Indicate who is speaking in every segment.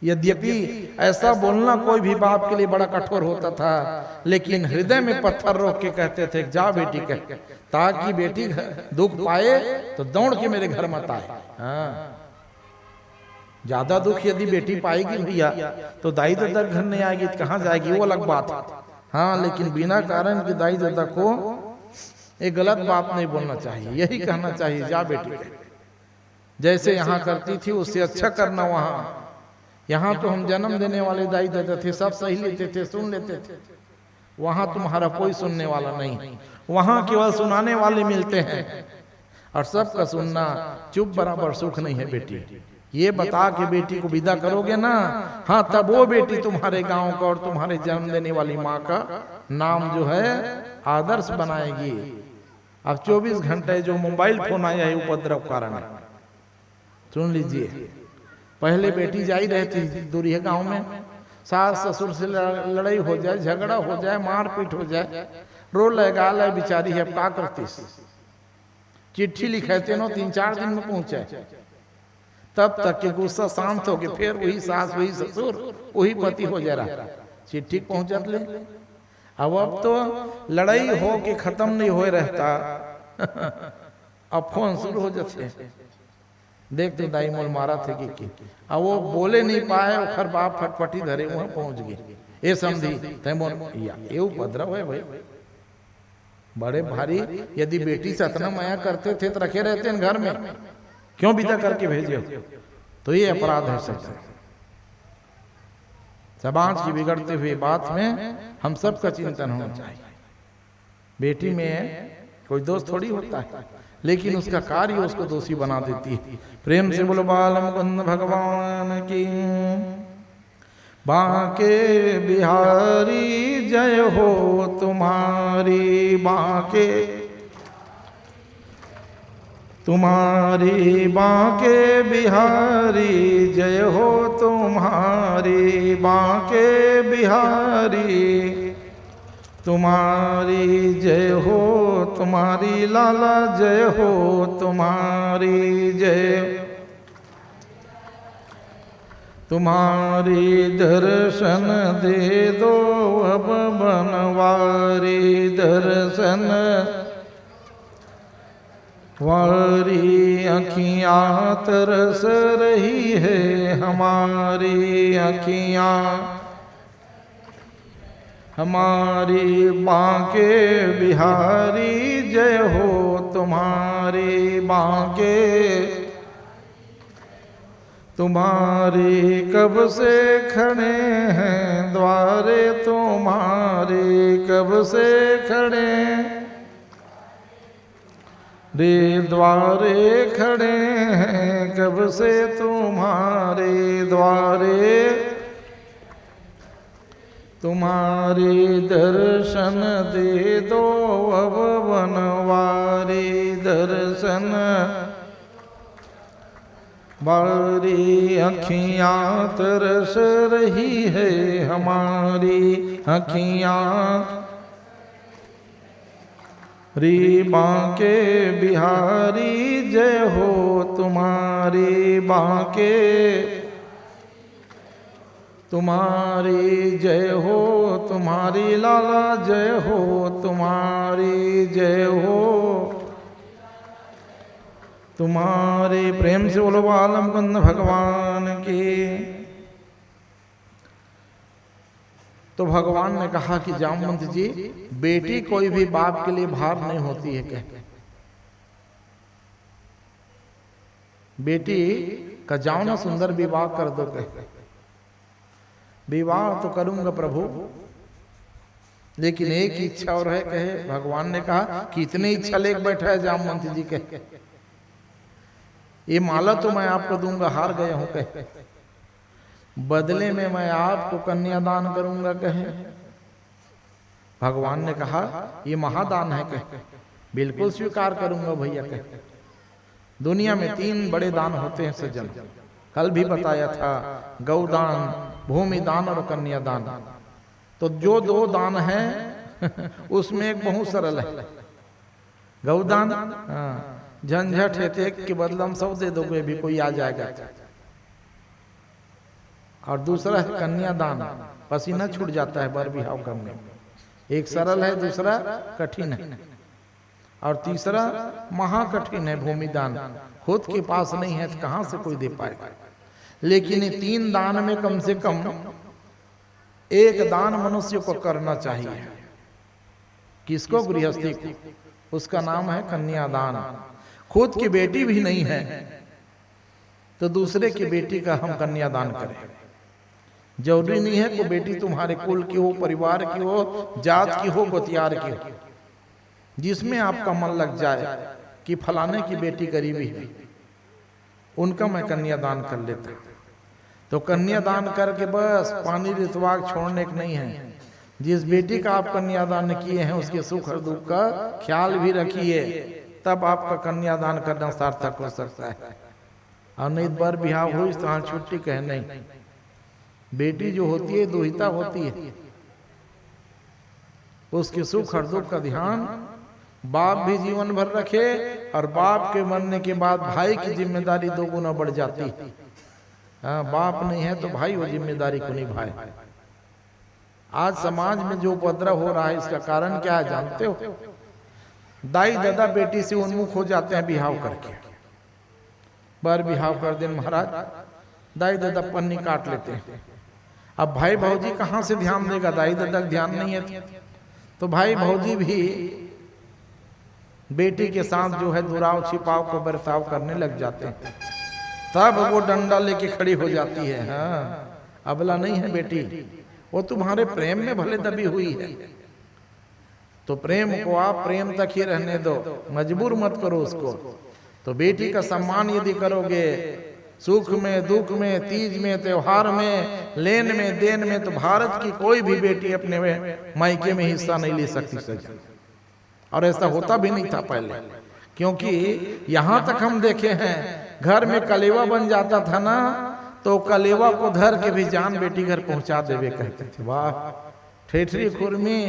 Speaker 1: यद्यपि ऐसा बोलना कोई भी बाप के लिए बड़ा कठोर होता था, लेकिन हृदय में पत्थर रोक के कहते थे जा बेटी कह, ताकि बेटी दुख पाए तो दौड़ के मेरे घर मत आए। हाँ, ज्यादा दुख यदि बेटी पाएगी भैया तो दाई दादा घर नहीं आएगी तो कहाँ जाएगी, वो अलग बात है। हाँ, लेकिन बिना कारण के दाई दादा को एक गलत बात नहीं बोलना चाहिए, यही कहना चाहिए जा बेटी। जैसे यहाँ करती थी उससे अच्छा करना वहाँ। यहाँ तो हम जन्म देने वाले दाई दादा थे, सब सही लेते थे, सुन लेते थे। वहाँ तुम्हारा कोई सुनने वाला नहीं, वहाँ केवल सुनाने वाले मिलते हैं और सबका सुनना चुप बराबर सुख नहीं है बेटी। ये बता के बेटी को विदा करोगे ना, हाँ, तब वो बेटी तुम्हारे गांव का और तुम्हारे जन्म देने वाली माँ का नाम जो है आदर्श बनाएगी। अब 24 घंटे जो मोबाइल फोन आया है उपद्रव कारण है, सुन लीजिए। पहले बेटी जा ही रहती दूरिया गांव में, सास ससुर से लड़ाई हो जाए, झगड़ा हो जाए, मारपीट हो जाए, रो लगा ले बेचारी है, क्या करती, चिट्ठी लिखाते नो 3-4 दिन में पहुंचे, तब तक के गुस्सा शांत हो गए, फिर वही सास वही ससुर वही पति हो जा रहा, चिट्ठी पहुंचत ले। अब तो लड़ाई हो के खत्म नहीं हो रहता, अब फोन शुरू हो जाते, देख तो दाई मोल मारा थे कि अब वो बोले नहीं पाए, खर बाप फटफटी धरे वहां पहुंच गए, ये समझी तैमोल ये उपद्रव है भाई बड़े भारी। यदि बेटी से इतना माया करते थे तो रखे रहते हैं घर में, क्यों विदा करके भेजे? तो ये अपराध है सब। समाज की बिगड़ते हुए बात में हम सब का चिंतन होना चाहिए। बेटी में कोई दोष थोड़ी होता है, लेकिन उसका कार्य उसको दोषी बना देती है। प्रेम से बोलो बाल मुकुंद भगवान की। बांके बिहारी जय हो तुम्हारी, बांके तुम्हारी, बांके बिहारी जय हो तुम्हारी, बांके बिहारी तुम्हारी जय हो, तुम्हारी लाला जय हो, तुम्हारी जय, तुम्हारी दर्शन दे दो अब बनवारी, दर्शन वारी अखियाँ तरस रही है हमारी अखियाँ, हमारी बांके बिहारी जय हो तुम्हारी, बांके तुम्हारी कब से खड़े हैं द्वारे तुम्हारे, कब से खड़े रे द्वारे खड़े हैं, कब से तुम्हारे द्वारे, तुम्हारे दर्शन दे दो अब बनवारी, दर्शन बारी अखियाँ तरस रही है हमारी अखियाँ, री बांके बिहारी जय हो तुम्हारी, बांके तुम्हारी जय हो, तुम्हारी लाला जय हो, तुम्हारी जय हो, तुम्हारे। प्रेम से बोलो बाल मुकुंद भगवान की। तो भगवान ने कहा कि जामवंत जी, बेटी कोई भी बाप के लिए भार नहीं होती है क्या? बेटी का जाओ ना सुंदर विवाह कर दो कह, विवाह तो करूंगा प्रभु, लेकिन एक इच्छा और है कहे। भगवान ने कहा कि इतनी इच्छा लेकर बैठा है जामवंत जी कहे, ये माला तो मैं आपको दूंगा, हार गया हूं कहे, बदले में मैं आपको कन्यादान करूंगा कहे। भगवान ने कहा ये महादान है कहे, बिल्कुल स्वीकार करूंगा भैया कहे। दुनिया में 3 बड़े दान होते हैं सज्जन, कल भी बताया था, गौदान, भूमि दान और कन्यादान। तो जो 2 दान हैं उसमें एक बहुत सरल है, गौदान। झंझट है, एक के बदलम 100 दे दोगे भी कोई आ जाएगा। और दूसरा है कन्यादान, पसीना छूट जाता है बर बिहाव करने में। एक सरल है, दूसरा कठिन है, और तीसरा महाकठिन है भूमिदान। खुद के पास नहीं है तो कहां से कोई दे पाएगा। लेकिन ये 3 दान में कम से कम एक दान मनुष्य को करना चाहिए। किसको? गृहस्थी को। उसका नाम है कन्यादान। खुद की बेटी भी नहीं है तो दूसरे की बेटी का हम कन्यादान करें। जरूरी नहीं है कि बेटी तुम्हारे कुल की हो, परिवार की हो, जात की हो, गोतियार की हो। जिसमें आपका मन लग जाए कि फलाने की बेटी गरीबी है, उनका मैं कन्यादान कर लेता। तो कन्यादान करके बस पानी रितवाग छोड़ने के नहीं है। जिस बेटी का आप कन्यादान किए हैं उसके सुख और दुख का ख्याल भी रखिए, तब आपका कन्यादान करना सार्थक हो सकता है। और नहीं बार बिहाव हुई तो छुट्टी कहे नहीं। बेटी जो होती है दुहिता होती है, उसके सुख और दुख का ध्यान बाप भी जीवन भर रखे, और बाप के मरने के बाद भाई की जिम्मेदारी 2 गुना बढ़ जाती है। हाँ, बाप नहीं है तो भाई वो जिम्मेदारी को निभाए। आज समाज में जो उपद्रव हो रहा है इसका कारण क्या है जानते हो? दाई दादा बेटी से उन्मुख हो जाते हैं बिहाव करके। बार बिहाव कर दें महाराज, दाई दादा पन्नी काट लेते हैं। अब भाई भौजी कहां से ध्यान देगा? दाई दादा ध्यान नहीं है तो भाई भौजी भी बेटी के साथ जो है दुराव छिपाव को बर्ताव करने लग जाते हैं। तब वो डंडा लेके खड़ी हो जाती है। हाँ, अबला नहीं है बेटी, वो तुम्हारे प्रेम में भले दबी हुई है। तो प्रेम को आप प्रेम तक ही रहने दो, मजबूर मत करो उसको। तो बेटी का सम्मान यदि करोगे, सुख में, दुख में, तीज में, त्योहार में, लेन में, देन में, तो भारत की कोई भी बेटी अपने मायके में हिस्सा नहीं ले सकती सजा। और ऐसा होता भी नहीं था पहले, क्योंकि यहां तक हम देखे हैं घर में कलेवा बन जाता था ना, तो कलेवा को धर के भी जान बेटी घर पहुंचा देवे कहते थे। वाह, ठेठरी खुरमी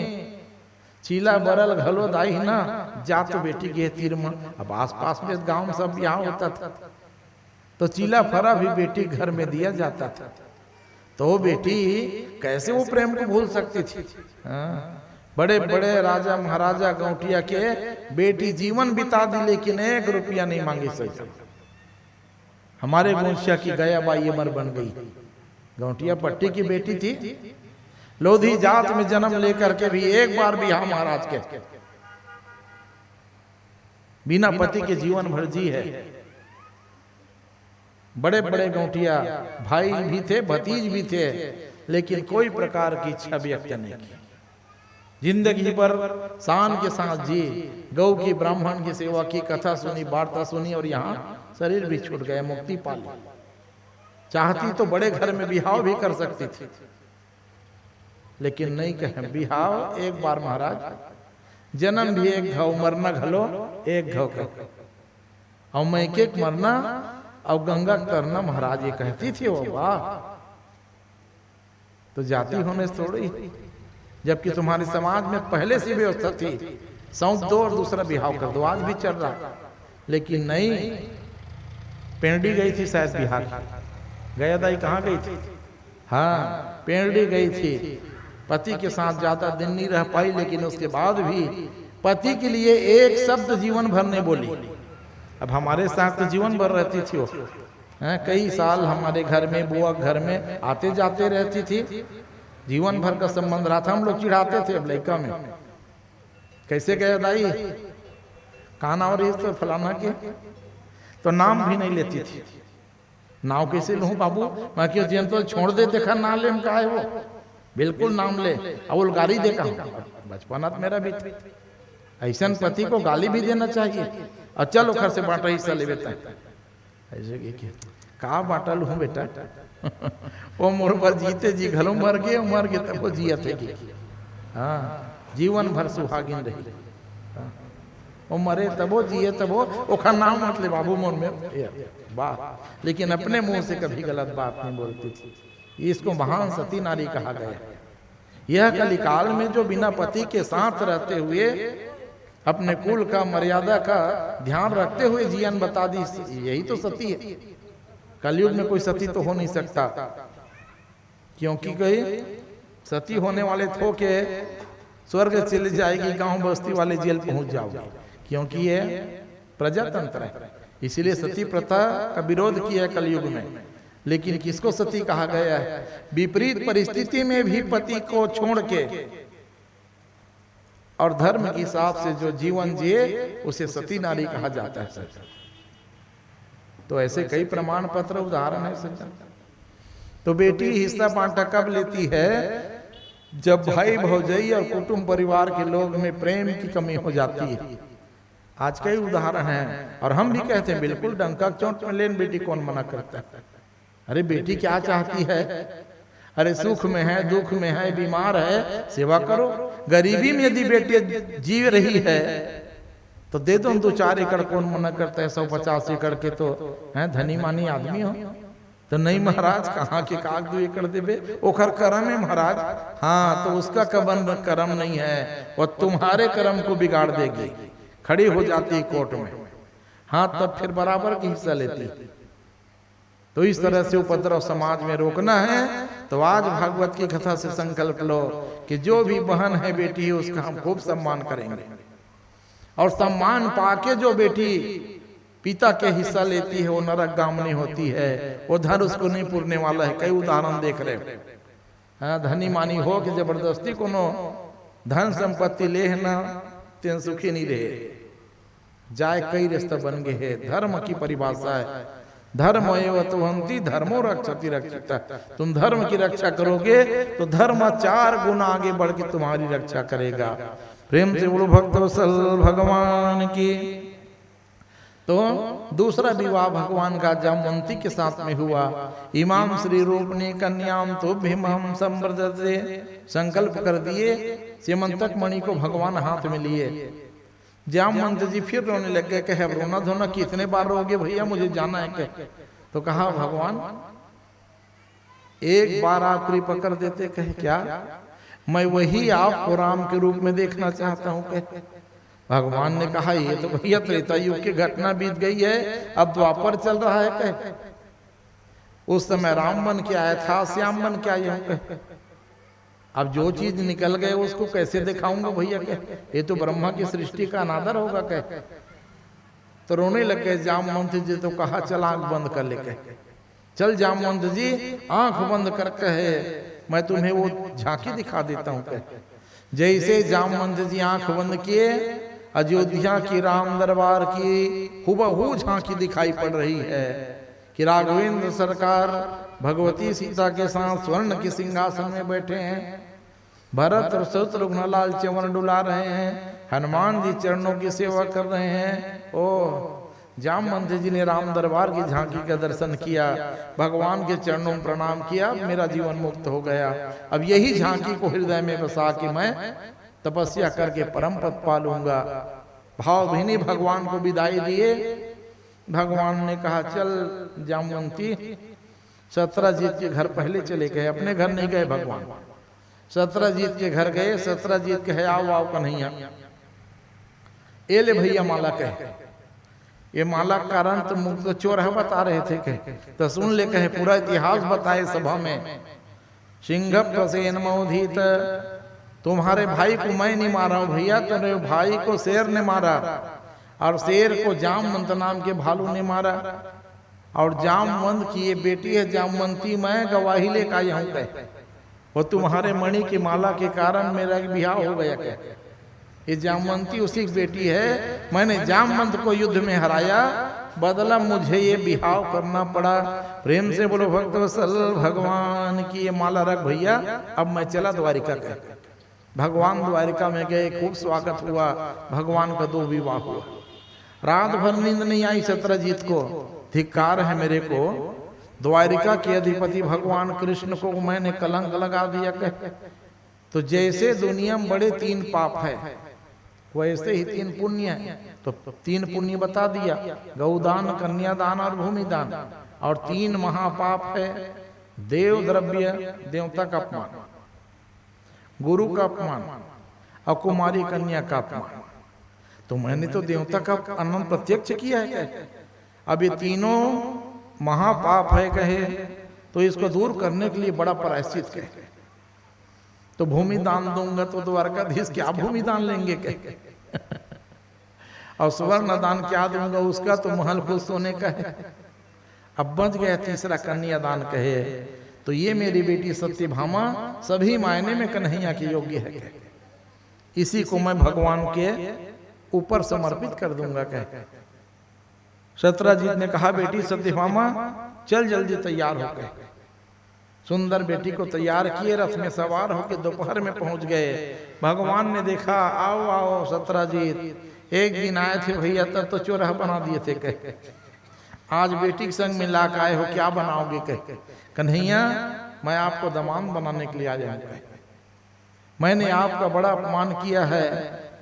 Speaker 1: चीला बरल घलो दाई ना जा तो बेटी के तीर में। अब आसपास में गांव में सब यहाँ होता था, तो चीला फरा भी बेटी घर में दिया जाता था। तो वो बेटी कैसे वो प्रेम को भूल सकती थी? हाँ, बड़े बड़े राजा महाराजा गौटिया के बेटी जीवन बिता दी, लेकिन 1 रुपया नहीं मांगी सही। हमारे गौशिया की गया बाई अमर बन गई। गौटिया पट्टी की बेटी थी, लोधी जात में जन्म लेकर के भी एक बार भी हाँ महाराज के बिना पति के जीवन भर जी है। बड़े बड़े गौटिया भाई भी थे, भतीज भी थे, लेकिन कोई प्रकार की इच्छा व्यक्त नहीं की। जिंदगी पर शान के साथ जी, गौ की, ब्राह्मण की सेवा की, कथा सुनी, वार्ता सुनी, और यहाँ शरीर भी छूट गए, मुक्ति पा ली। चाहती तो बड़े घर में बिहाव भी कर सकती थी, लेकिन नहीं कहे बिहाव एक बार महाराज, जन्म भी एक घाव, मरना घलो एक घाव का, और मैं एक मरना और गंगा करना महाराज ये कहती थी वो। वाह, तो जाति होने से थोड़ी, जबकि तुम्हारे समाज में पहले से व्यवस्था थी, सौंप दो और दूसरा बिहाव कर दो, आज भी चल रहा। लेकिन नहीं, पेंडी गई थी शायद बिहार, गया दाई कहाँ गई थी? हाँ, पेंडी गई थी। पति के साथ ज्यादा दिन नहीं रह पाई, लेकिन उसके बाद भी पति के लिए एक शब्द जीवन भर नहीं बोली। अब हमारे साथ तो जीवन भर रहती थी वो, कई साल हमारे घर में, बुआ घर में आते जाते रहती थी, जीवन भर का संबंध रहा था। हम लोग चिढ़ाते थे अब लड़का में, कैसे गया दाई, काना और इस तो फलाना के, तो नाम भी नहीं लेती थी। नाव कैसे लूं बाबू, मैं क्यों जिन तो छोड़ दे, देखा ना ले, हम कहा है वो बिल्कुल नाम ले, और गाली देखा। बचपना मेरा भी ऐसा पति को गाली भी देना चाहिए। और चलो घर से बांटा हिस्सा ले बेटा, ऐसे कहा बांटा लू बेटा वो मोर पर जीते जी घरों मर गए तब वो जिया थे। हाँ, जीवन भर सुहागिन रही, वो मरे तब वो जिए तब वो खा नाम मत ले बाबू मोर में वाह। लेकिन अपने मुंह से कभी गलत बात नहीं बोलती थी। इसको महान सती नारी कहा गया। यह कलिकाल में जो बिना पति के साथ रहते हुए अपने कुल का, मर्यादा का ध्यान रखते हुए जीवन बता दी, यही तो सती है। कलयुग में कोई सती तो हो नहीं सकता। क्योंकि कोई सती होने वाले थो के स्वर्ग चले जाएगी, गांव बस्ती वाले जेल पहुंच जाओगे, क्योंकि ये प्रजातंत्र है। इसीलिए सती प्रथा का विरोध किया है कलयुग में। लेकिन किसको सती कहा गया है? विपरीत परिस्थिति में भी पति को छोड़ के और धर्म के हिसाब से जो जीवन जिए उसे सती नारी कहा जाता है। तो ऐसे कई प्रमाण पत्र उदाहरण है सज्जन। तो बेटी हिस्सा बांटा कब लेती है? जब भाई भौजाई और कुटुंब परिवार के लोग में प्रेम की कमी हो जाती है। आज कई उदाहरण हैं और हम भी कहते हैं बिल्कुल डंका चोट में लेन बेटी कौन मना करता है। अरे बेटी क्या चाहती है? अरे सुख में है, दुख में है, बीमार है, सेवा करो। गरीबी में यदि बेटी जी रही है तो दे दो 2-4 एकड़, कौन मना करता है? 150 एकड़ के तो है धनी मानी आदमी हो। तो नहीं महाराज, कहाँ के काग 2 एकड़ देवे, ओखर करम है महाराज। हाँ, तो उसका कबन करम नहीं है, वो तुम्हारे कर्म को बिगाड़ देगी। खड़ी हो जाती कोर्ट में, हाँ तब फिर बराबर की हिस्सा लेती। तो इस तरह से उपद्रव समाज में रोकना है। तो आज भागवत की कथा से संकल्प लो कि जो भी बहन है बेटी है उसका हम खूब सम्मान करेंगे। और सम्मान पाके जो बेटी पिता के हिस्सा लेती है वो नरक गामनी होती है, वो धन उसको नहीं पुरने वाला है। कई उदाहरण देख रहे हैं। धनी मानी हो कि जबरदस्ती कोनो धन संपत्ति ले ना, तेन सुखी नहीं रहे जाए। कई रिश्ता बन गए हैं। धर्म की परिभाषा है धर्म एवं तुहंती धर्मो रक्षति रक्षिता। तुम धर्म की रक्षा करोगे तो धर्म 4 गुना आगे बढ़ के तुम्हारी रक्षा करेगा। प्रेम से बोलो भक्तवत्सल भगवान की। तो दूसरा विवाह भगवान का जामवंती के साथ में हुआ। इमाम श्री रूप ने कन्याम तो भीमहम संवर्धते, संकल्प कर दिए। सीमंतक मणि को भगवान हाथ में लिए। जामवंत जी फिर रोने लग गए, कहे रोना धोना कितने बार रोगे भैया, मुझे जाना है। कहे तो कहा भगवान एक बार आप कृपा कर देते। कहे क्या? मैं वही आपको राम के रूप में देखना चाहता हूँ। कहे भगवान ने कहा ये तो भैया त्रेता युग की घटना बीत गई है, अब द्वापर चल रहा है। कहे उस समय राम बन के आया था, श्याम बन के आया हूँ। अब जो चीज निकल गए उसको कैसे दिखाऊंगा भैया? कहे ये तो ब्रह्मा की सृष्टि का अनादर होगा। कहे तो रोने लग गए जामवंत जी। तो कहा चल आंख बंद कर ले। कहे चल जामवंत जी आंख बंद कर, कहे मैं तुम्हें वो झांकी दिखा देता हूँ। कहे जैसे जामवंत जी आंख बंद किए, अयोध्या की राम दरबार की हुबहू झांकी दिखाई पड़ रही है कि राघवेंद्र सरकार भगवती सीता के साथ स्वर्ण के सिंहासन में बैठे हैं। भरत और शत्रुघ्न लाल च्यवन डुला रहे हैं। हनुमान जी चरणों की सेवा कर रहे हैं। ओ जामवंत जी ने राम दरबार की झांकी का दर्शन किया, भगवान के चरणों में प्रणाम किया। मेरा जीवन मुक्त हो गया। अब यही झांकी को हृदय में बसा के मैं तपस्या करके परम पद पा लूंगा। भावभीनी भगवान को विदाई दिए। भगवान ने कहा चल जामवंती, सत्रजीत के घर पहले चले गए, अपने घर नहीं गए भगवान। सत्रजीत के घर गए। सत्रजीत कहे आओ कन्हैया, ये ले भैया माला। कहे ये माला का रंत मुक्त चोर है बता रहे थे। कहे तो सुन ले। कहे पूरा इतिहास बताए सभा में। सिंह प्रसेन मोधित, तुम्हारे भाई को मैं नहीं मारा हूं भैया, तुम्हारे भाई को शेर ने मारा और शेर को जामवंत नाम के भालू ने मारा। और जामवंत की ये बेटी है जामवंती, मैं गवाही लेकर आया हूं। कहे वो तुम्हारे मणि की माला के कारण मेरा ब्याह हो गया। कहे ये जामवंती उसी की बेटी है। मैंने जामवंत को युद्ध में हराया, बदला मुझे ये बिहाव करना पड़ा। प्रेम से बोलो भक्तवत्सल भगवान की। ये माला रख भैया, अब मैं चला द्वारिका। कहे भगवान द्वारिका में गए, खूब स्वागत हुआ। भगवान का 2 विवाह हुआ। रात भर नींद नहीं आई सत्रजीत को। धिक्कार है मेरे को, द्वारिका के अधिपति भगवान कृष्ण को मैंने कलंक लगा दिया। कहे तो जैसे दुनिया में बड़े 3 पाप है वैसे ही 3 पुण्य है। तो 3 पुण्य बता दिया, गौदान, कन्यादान और भूमिदान। और 3 महापाप है, देव द्रव्य, देवता का अपमान, गुरु का अपमान और कुमारी कन्या का अपमान। तो मैंने तो देवता का अनंत प्रत्यक्ष किया है। कहे अब ये तीनों महापाप है। कहे तो इसको दूर करने के लिए बड़ा प्रायश्चित कहे। तो भूमि दान दूंगा तो द्वारकाधीश क्या भूमि दान लेंगे कहे, और स्वर्ण दान क्या दूंगा, उसका तो महल खुद सोने का है। अब बच गया तीसरा कन्यादान कहे, तो ये मेरी बेटी सत्यभामा सभी मायने में कन्हैया के योग्य है, इसी को मैं भगवान के ऊपर समर्पित कर दूंगा कहे। सत्यजीत ने कहा बेटी सत्यभामा चल जल्दी तैयार हो गए। सुंदर बेटी को तैयार किए, रथ में सवार होकर दोपहर में पहुंच गए। भगवान ने देखा, आओ आओ सत्यजीत, एक दिन आए थे भैया तब तो चोरहा बना दिए थे कहे, आज बेटी के संग मिला के आए हो, क्या बनाओगे कहे। कन्हैया मैं आपको दमान बनाने के लिए आ जाऊंगा, मैंने आपका बड़ा अपमान किया है,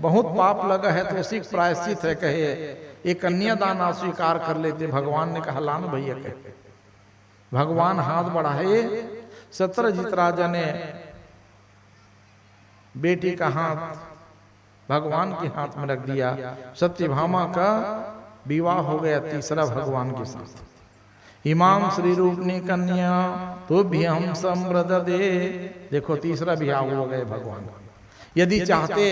Speaker 1: बहुत पाप लगा है, तो उसी प्रायश्चित है कहे, एक कन्यादान आप स्वीकार कर लेते। भगवान ने कहा लान भैया कहे। भगवान हाथ बढ़ाए, सत्यजीत राजा ने बेटी का हाथ भगवान के हाथ में रख दिया। सत्यभामा का विवाह हो गया तीसरा भगवान के साथ। इमाम श्री रूप ने कन्या तो भी हम समृद्ध दे, देखो तीसरा विवाह हो गए भगवान। यदि चाहते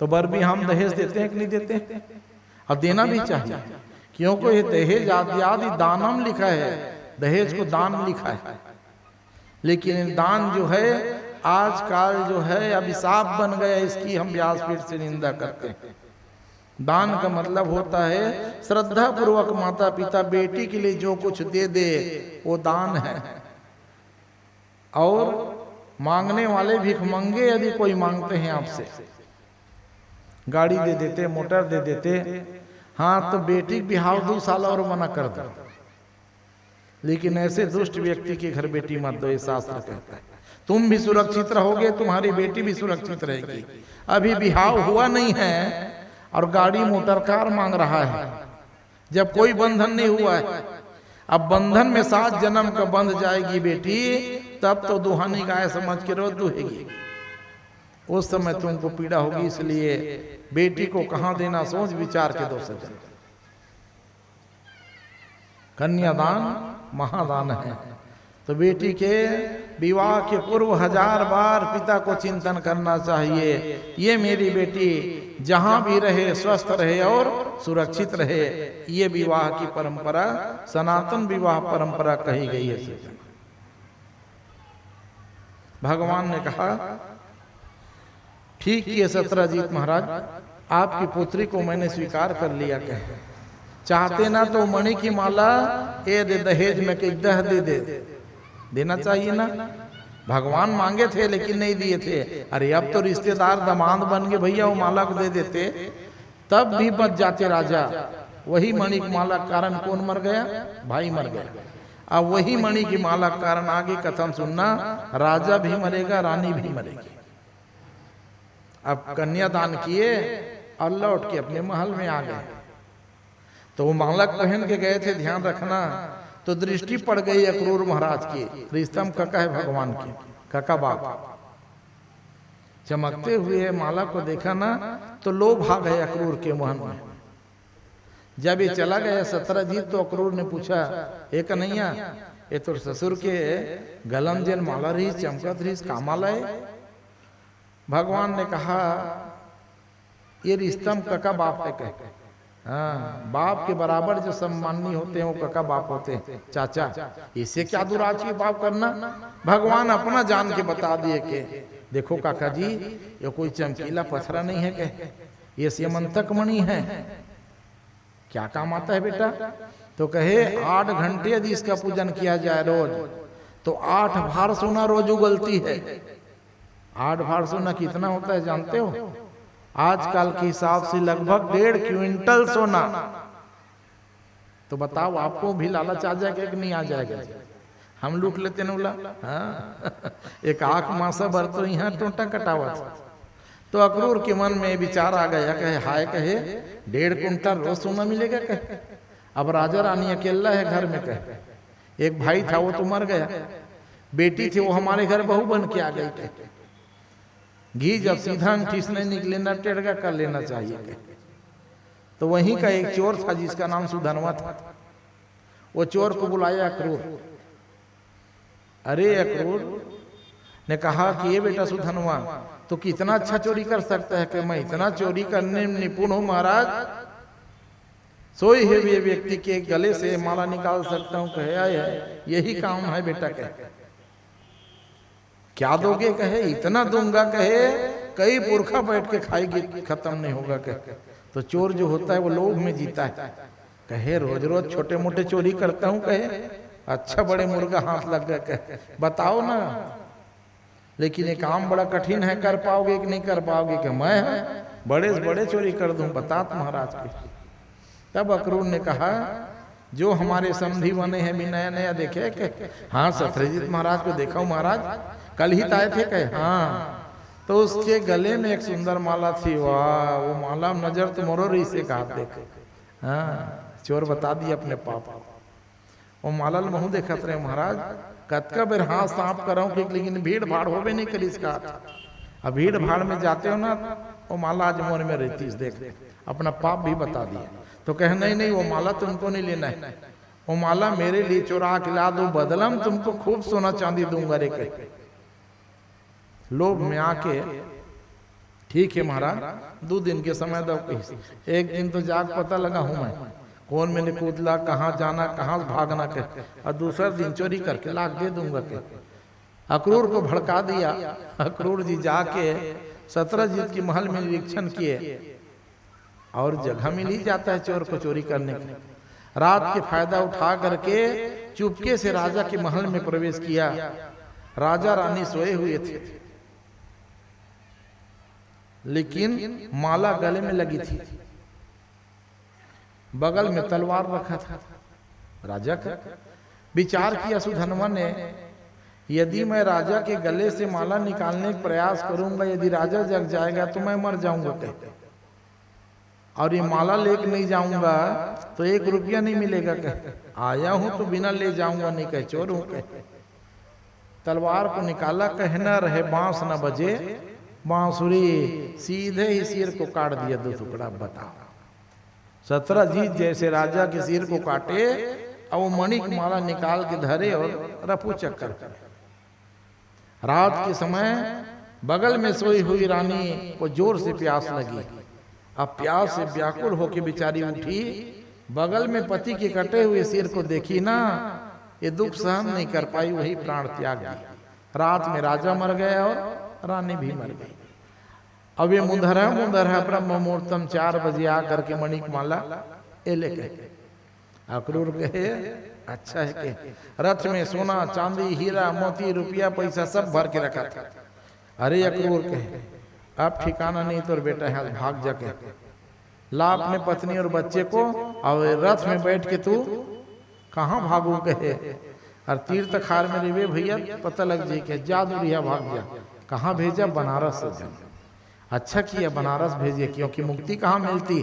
Speaker 1: तो बर भी हम दहेज देते हैं कि नहीं देते, और देना भी चाहिए, क्योंकि ये दहेज आदि दानम लिखा है, दहेज को दान लिखा है, लेकिन दान जो है आजकल जो है अभिशाप बन गया, इसकी हम व्यासपीठ से निंदा करते हैं। दान का मतलब होता है श्रद्धा पूर्वक माता पिता बेटी के लिए जो कुछ दे दे वो दान है। और मांगने वाले भिखमंगे यदि कोई मांगते हैं आपसे, गाड़ी दे देते, मोटर दे देते, हाँ तो बेटी बिहाव 2 साल और मना कर दो, लेकिन ऐसे दुष्ट व्यक्ति के घर बेटी मत दो, ये शास्त्र कहता है। तुम भी सुरक्षित रहोगे, तुम्हारी बेटी भी सुरक्षित रहेगी। अभी बिहाव हुआ नहीं है और गाड़ी मोटर कार मांग रहा है, जब कोई बंधन नहीं हुआ है। अब बंधन में 7 जन्म का बंध जाएगी बेटी, तब तो दुहानी गाय समझ के रोज दुहेगी, उस समय तुमको पीड़ा होगी। इसलिए बेटी को कहां देना सोच विचार के दो सज्जन। कन्यादान महादान है, तो बेटी के विवाह के पूर्व 1000 बार पिता को चिंतन करना चाहिए, ये मेरी बेटी जहां भी रहे स्वस्थ रहे और सुरक्षित रहे। ये विवाह की परंपरा सनातन विवाह परंपरा कही गई है। भगवान ने कहा ठीक किए सत्यजीत महाराज, आपकी पुत्री को मैंने स्वीकार कर लिया। कहे चाहते ना तो मणि की माला ये दे दहेज में के दह दे देना चाहिए ना। भगवान मांगे थे लेकिन नहीं दिए थे। अरे अब तो रिश्तेदार दामाद बन गए भैया, वो माला को दे देते तब भी बच जाते राजा। वही मणि की माला के कारण कौन मर गया? भाई मर गया। अब वही मणि की माला के कारण आगे कथन सुनना, राजा भी मरेगा, रानी भी मरेगी। अब कन्यादान किए और लौट के अपने महल में आ गए। तो वो माला पहन के गए थे, ध्यान रखना। तो दृष्टि पड़ गई अक्रूर महाराज की, रिश्तम काका है भगवान के, काका बाप। चमकते हुए माला को देखा ना तो लोभ आ गए अक्रूर के मन में। जब ये चला गया सत्यजीत, तो अक्रूर ने पूछा, ए कन्हैया, ये तो ससुर के गलम जेल माला रही, चमकत रही, का माला है? भगवान ने कहा ये रिश्तम काका बाप है। कह हाँ, बाप के बराबर जो सम्मानी होते हैं वो काका बाप होते हैं, चाचा। इससे क्या दुराज की बाप करना? भगवान अपना जान के बता दिए कि देखो काका जी, ये कोई चमकीला पत्थरा नहीं है, कहे ये स्यमंतक मणि है, क्या काम आता है बेटा? तो कहे 8 घंटे यदि इसका पूजन किया जाए रोज, तो 8 भार सोना रोज उगलती है। 8 भार सोना कितना होता है जानते हो? आजकल के हिसाब से लगभग 1.5 क्विंटल सोना। तो बताओ आपको भी लालच आ जाएगा कि नहीं आ जाएगा? हम लूट लेते न बोला। हाँ एक आंख मासा भर तो यहाँ टोटा कटावा था। तो अक्रूर के मन में विचार आ गया, कहे हाय, कहे 1.5 क्विंटल रोज सोना मिलेगा। कहे अब राजा रानी अकेला है घर में। कहे एक भाई था वो तो मर गया, बेटी थी वो हमारे घर बहू बन के आ गई। घी जब सीधा अंगठी से नहीं निकले ना टेढ़ा कर लेना चाहिए। तो वहीं का एक चोर था जिसका नाम सुधनवा था। वो चोर को बुलाया अक्रूर, अरे अक्रूर ने कहा कि ये बेटा सुधनवा तो कितना अच्छा चोरी कर सकता है कि मैं इतना चोरी करने में निपुण हूं महाराज, सोए हुए व्यक्ति के गले से माला निकाल सकता हूं। कहे आए यही काम है बेटा। कहे क्या दोगे? कहे इतना दूंगा, कहे कई पुरखा बैठ के खाएगी, खत्म नहीं होगा। कहे तो चोर जो होता है वो लोभ में जीता है। कहे रोज रोज छोटे मोटे चोरी करता हूं। कहे अच्छा बड़े मुर्गा हाथ लग गए। कहे बताओ ना, लेकिन ये काम बड़ा कठिन है, कर पाओगे कि नहीं कर पाओगे? कि मैं बड़े से बड़े चोरी कर दूं, बता महाराज के। तब अक्रूर ने कहा जो हमारे समधी बने हैं भी नया नया देखे कि हाँ सत्यजीत महाराज को देखा हूं महाराज, कल ही आए थे। कहे हाँ, तो उसके गले में एक सुंदर माला थी। वाह, वो माला नजर तो मोरो रही से कहा देख। हाँ, चोर बता दिया अपने पाप। वो माला महू देखत रहे महाराज, कतका बेर हाथ साफ कराऊं कि लेकिन भीड़ भाड़ होवे नहीं करी इसका। अब भीड़ भाड़ में जाते हो ना, वो माला आज मोर में रहती है, देख अपना पाप भी बता दिया। तो कहे नहीं नहीं, वो माला तुमको नहीं लेना है, वो माला मेरे लिए चुरा के ला दो, बदलम तुमको खूब सोना चांदी दूंगा। रे कहे लोभ में आके ठीक है महाराज, 2 दिन के समय दो। एक दिन तो जाग पता लगा हूं मैं कौन मैंने कूदला, कहाँ जाना कहाँ भागना। के और दूसरा दिन चोरी करके लाख दे दूंगा। के अक्रूर को भड़का दिया। अक्रूर जी जाके सत्यजीत की महल में निरीक्षण किए और जगह मिल ही जाता है चोर को चोरी करने की। रात के फायदा उठा करके चुपके से राजा के महल में प्रवेश किया। राजा रानी सोए हुए थे, लेकिन माला गले में लगी थी, बगल में तलवार रखा था। राजा का विचार किया सुधनवा ने, यदि मैं राजा के गले से माला निकालने का प्रयास करूंगा, यदि राजा जग जाएगा तो मैं मर जाऊंगा। कहते और ये माला लेके नहीं जाऊंगा तो 1 रुपया नहीं मिलेगा। कहते आया हूं तो बिना ले जाऊंगा नहीं, कहे चोर हूं। कहे तलवार को निकाला, कहना रहे बांस न बजे बांसुरी, सीधे ही सिर को काट दिया 2 टुकड़ा। बताओ, सत्यजीत जैसे राजा के सिर को काटे और वो मणिक माला निकाल के धरे और रफू चक्कर। रात के समय बगल में सोई हुई रानी को जोर से प्यास लगी। अब प्यास से व्याकुल होकर बेचारी उठी, बगल में पति के कटे हुए सिर को देखी ना, ये दुख सहन नहीं कर पाई, वही प्राण त्याग दी। रात में राजा मर गया और रानी भी मर गई। अब ये मुंदरा ब्रह्म मुहूर्तम 4 बजे आकर के मणिक माला ए लेके अक्रूर कहे अच्छा है के रथ में सोना चांदी हीरा मोती रुपया पैसा सब भर के रखा था। अरे अक्रूर कहे अब ठिकाना नहीं तो बेटा है, भाग जाके ला अपने पत्नी और बच्चे को और रथ में बैठ के तू कहाँ भागू। कहे और तीर्थ खार में रेवे भैया पता लग जाए के जादू रिया भाग गया। कहाँ भेजा? बनारस से। अच्छा किया बनारस भेजे, क्योंकि मुक्ति कहाँ मिलती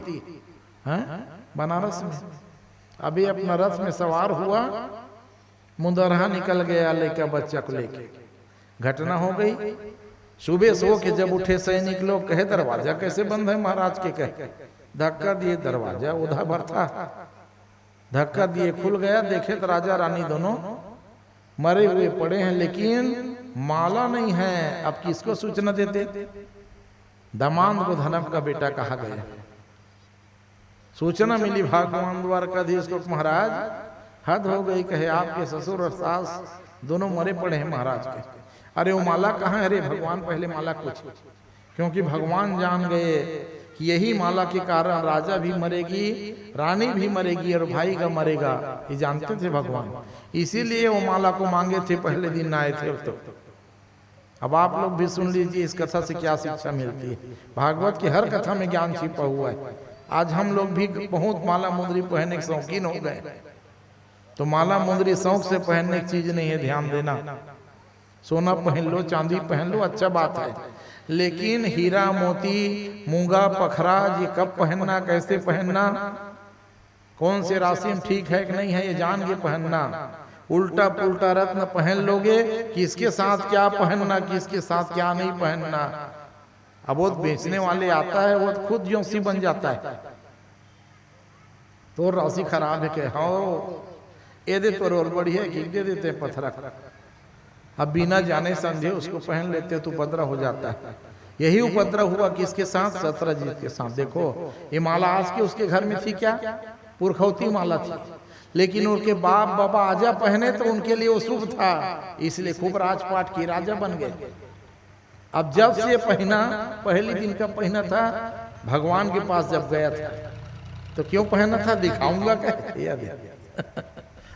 Speaker 1: है? बनारस में। अभी अपना रथ में सवार हुआ, मुंदरहा निकल गया लेकर बच्चा को लेके। घटना हो गई। सुबह सो के जब उठे सैनिक लोग, कहे दरवाजा कैसे बंद है महाराज के? कहे धक्का दिए, दरवाजा उधा भर था। धक्का दिए खुल गया, देखे तो राजा रानी दोनों मरे हुए पड़े हैं, लेकिन माला नहीं है। अब किसको सूचना देते? दमांद को धनब का बेटा कहा गया। सूचना मिली भगवान द्वारकाधीश को, महाराज हद हो गई। कहे आपके ससुर और सास दोनों मरे पड़े हैं महाराज के। अरे वो माला कहाँ है? अरे भगवान पहले माला कुछ, क्योंकि भगवान जान गए कि यही माला के कारण राजा भी मरेगी, रानी भी मरेगी और भाई का मरेगा। ये जानते थे भगवान, इसीलिए वो माला को मांगे थे, पहले दिन आए थे। तो अब आप लोग भी सुन लीजिए इस कथा से क्या शिक्षा मिलती है। भागवत की हर कथा में ज्ञान छिपा हुआ है। आज हम लोग भी बहुत माला मुंदरी पहनने के शौकीन हो गए, तो माला मुंदरी शौक से पहनने की चीज नहीं है, ध्यान देना। सोना पहन लो, चांदी पहन लो, अच्छा बात है, लेकिन हीरा मोती मूंगा पखरा ये कब पहनना, कैसे पहनना, कौन से राशि में ठीक है कि नहीं है, ये जान के पहनना। उल्टा पुल्टा रत्न पहन लोगे, किसके साथ क्या पहनना, किसके साथ क्या नहीं पहनना। अब वो बेचने वाले आता है, वो खुद जोशी बन जाता है, तो राशि खराब है के हाँ ये दे तो रोल बड़ी है कि दे देते पत्थर। अब बिना जाने समझे उसको पहन लेते तो उपद्रव हो जाता है। यही उपद्रव हुआ किसके साथ? सत्रजीत के साथ। देखो ये माला आज के उसके घर में थी क्या? पुरखौती माला थी, लेकिन उनके बाप बाबा आजा पहने तो उनके लिए वो शुभ था, इसलिए खूब राजपाट की, राजा बन गए। अब जब से पहना, पहले दिन का पहना था, भगवान के पास जब गया था तो क्यों पहना था? दिखाऊंगा क्या?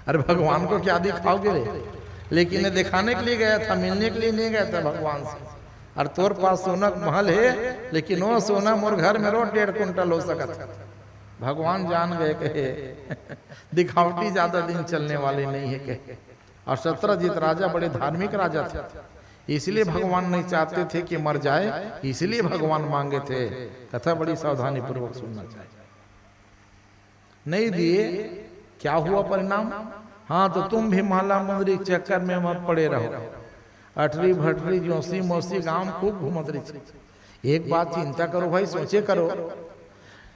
Speaker 1: अरे भगवान को क्या दिखाओगे रे? लेकिन दिखाने के लिए गया था, मिलने के लिए नहीं गया था भगवान से। और तोर पास सोना महल है, लेकिन वो सोना मोर घर में रोज 1.5 कुंटल हो सकता। भगवान जान गए कहे दिखावटी ज्यादा दिन चलने वाली नहीं है कहे। और सत्रजीत राजा बड़े धार्मिक राजा थे, इसलिए भगवान नहीं चाहते थे कि मर जाए, इसलिए भगवान मांगे थे। कथा बड़ी सावधानी पूर्वक सुनना चाहिए। नहीं दिए, क्या हुआ परिणाम? हाँ, तो तुम भी माला मुंदरी चक्कर में मत पड़े रहो। अटरी भटरी जोशी मौसी गांव खूब घूमत रही। एक बात चिंता करो भाई, सोचे करो,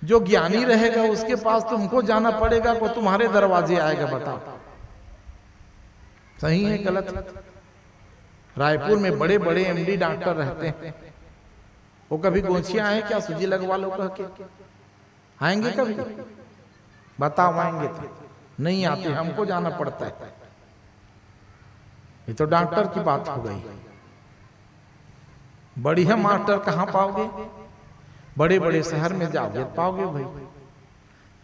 Speaker 1: जो ज्ञानी रहेगा उसके पास तुमको जाना पड़ेगा, को तुम्हारे दरवाजे आएगा। बताओ सही है गलत? रायपुर में बड़े बड़े एमडी डॉक्टर रहते हैं, वो कभी गोंछिया आए क्या? सूजी लगवा लो कह के आएंगे कभी? बताओ आएंगे? तो नहीं आते, हमको जाना पड़ता है। ये तो डॉक्टर की बात हो गई। बढ़िया मास्टर कहाँ पाओगे? बड़े बड़े शहर में जाओगे पाओगे भाई।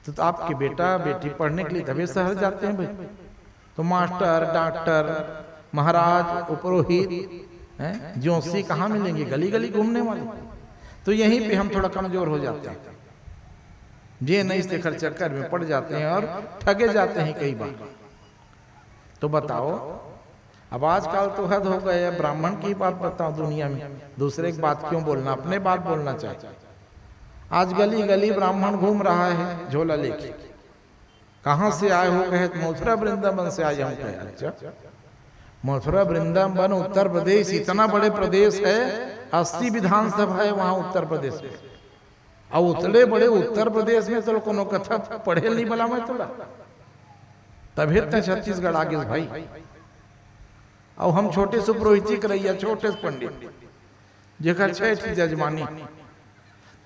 Speaker 1: तो आपके बेटा बेटी पढ़ने के लिए तभी शहर जाते हैं भाई। तो मास्टर, डॉक्टर, महाराज, उपरोहित, जोशी कहाँ मिलेंगे? गली गली घूमने वाले। तो यहीं पे हम थोड़ा कमजोर हो जाते हैं, ये नहीं शेखर चक्कर में पड़ जाते हैं और ठगे जाते हैं कई बार। तो बताओ, अब आजकल तो हद हो गए। ब्राह्मण की बात बताओ दुनिया में, दूसरे की बात क्यों बोलना, अपने बात बोलना चाहिए। आज गली गली ब्राह्मण घूम रहा है झोला लेके। कहाँ से आए हो? कहे मथुरा वृंदावन से आए हूँ। कहे अच्छा, मथुरा वृंदावन उत्तर प्रदेश इतना बड़े प्रदेश है, 80 विधानसभा है वहां उत्तर प्रदेश में। और उतरे बड़े उत्तर प्रदेश में तो कोनो कथा पढ़े नहीं बला मैं थोड़ा, तभी तो छत्तीसगढ़ आगे भाई। और हम छोटे से पुरोहिती करैया, छोटे से पंडित जेकर 6 जजमानी,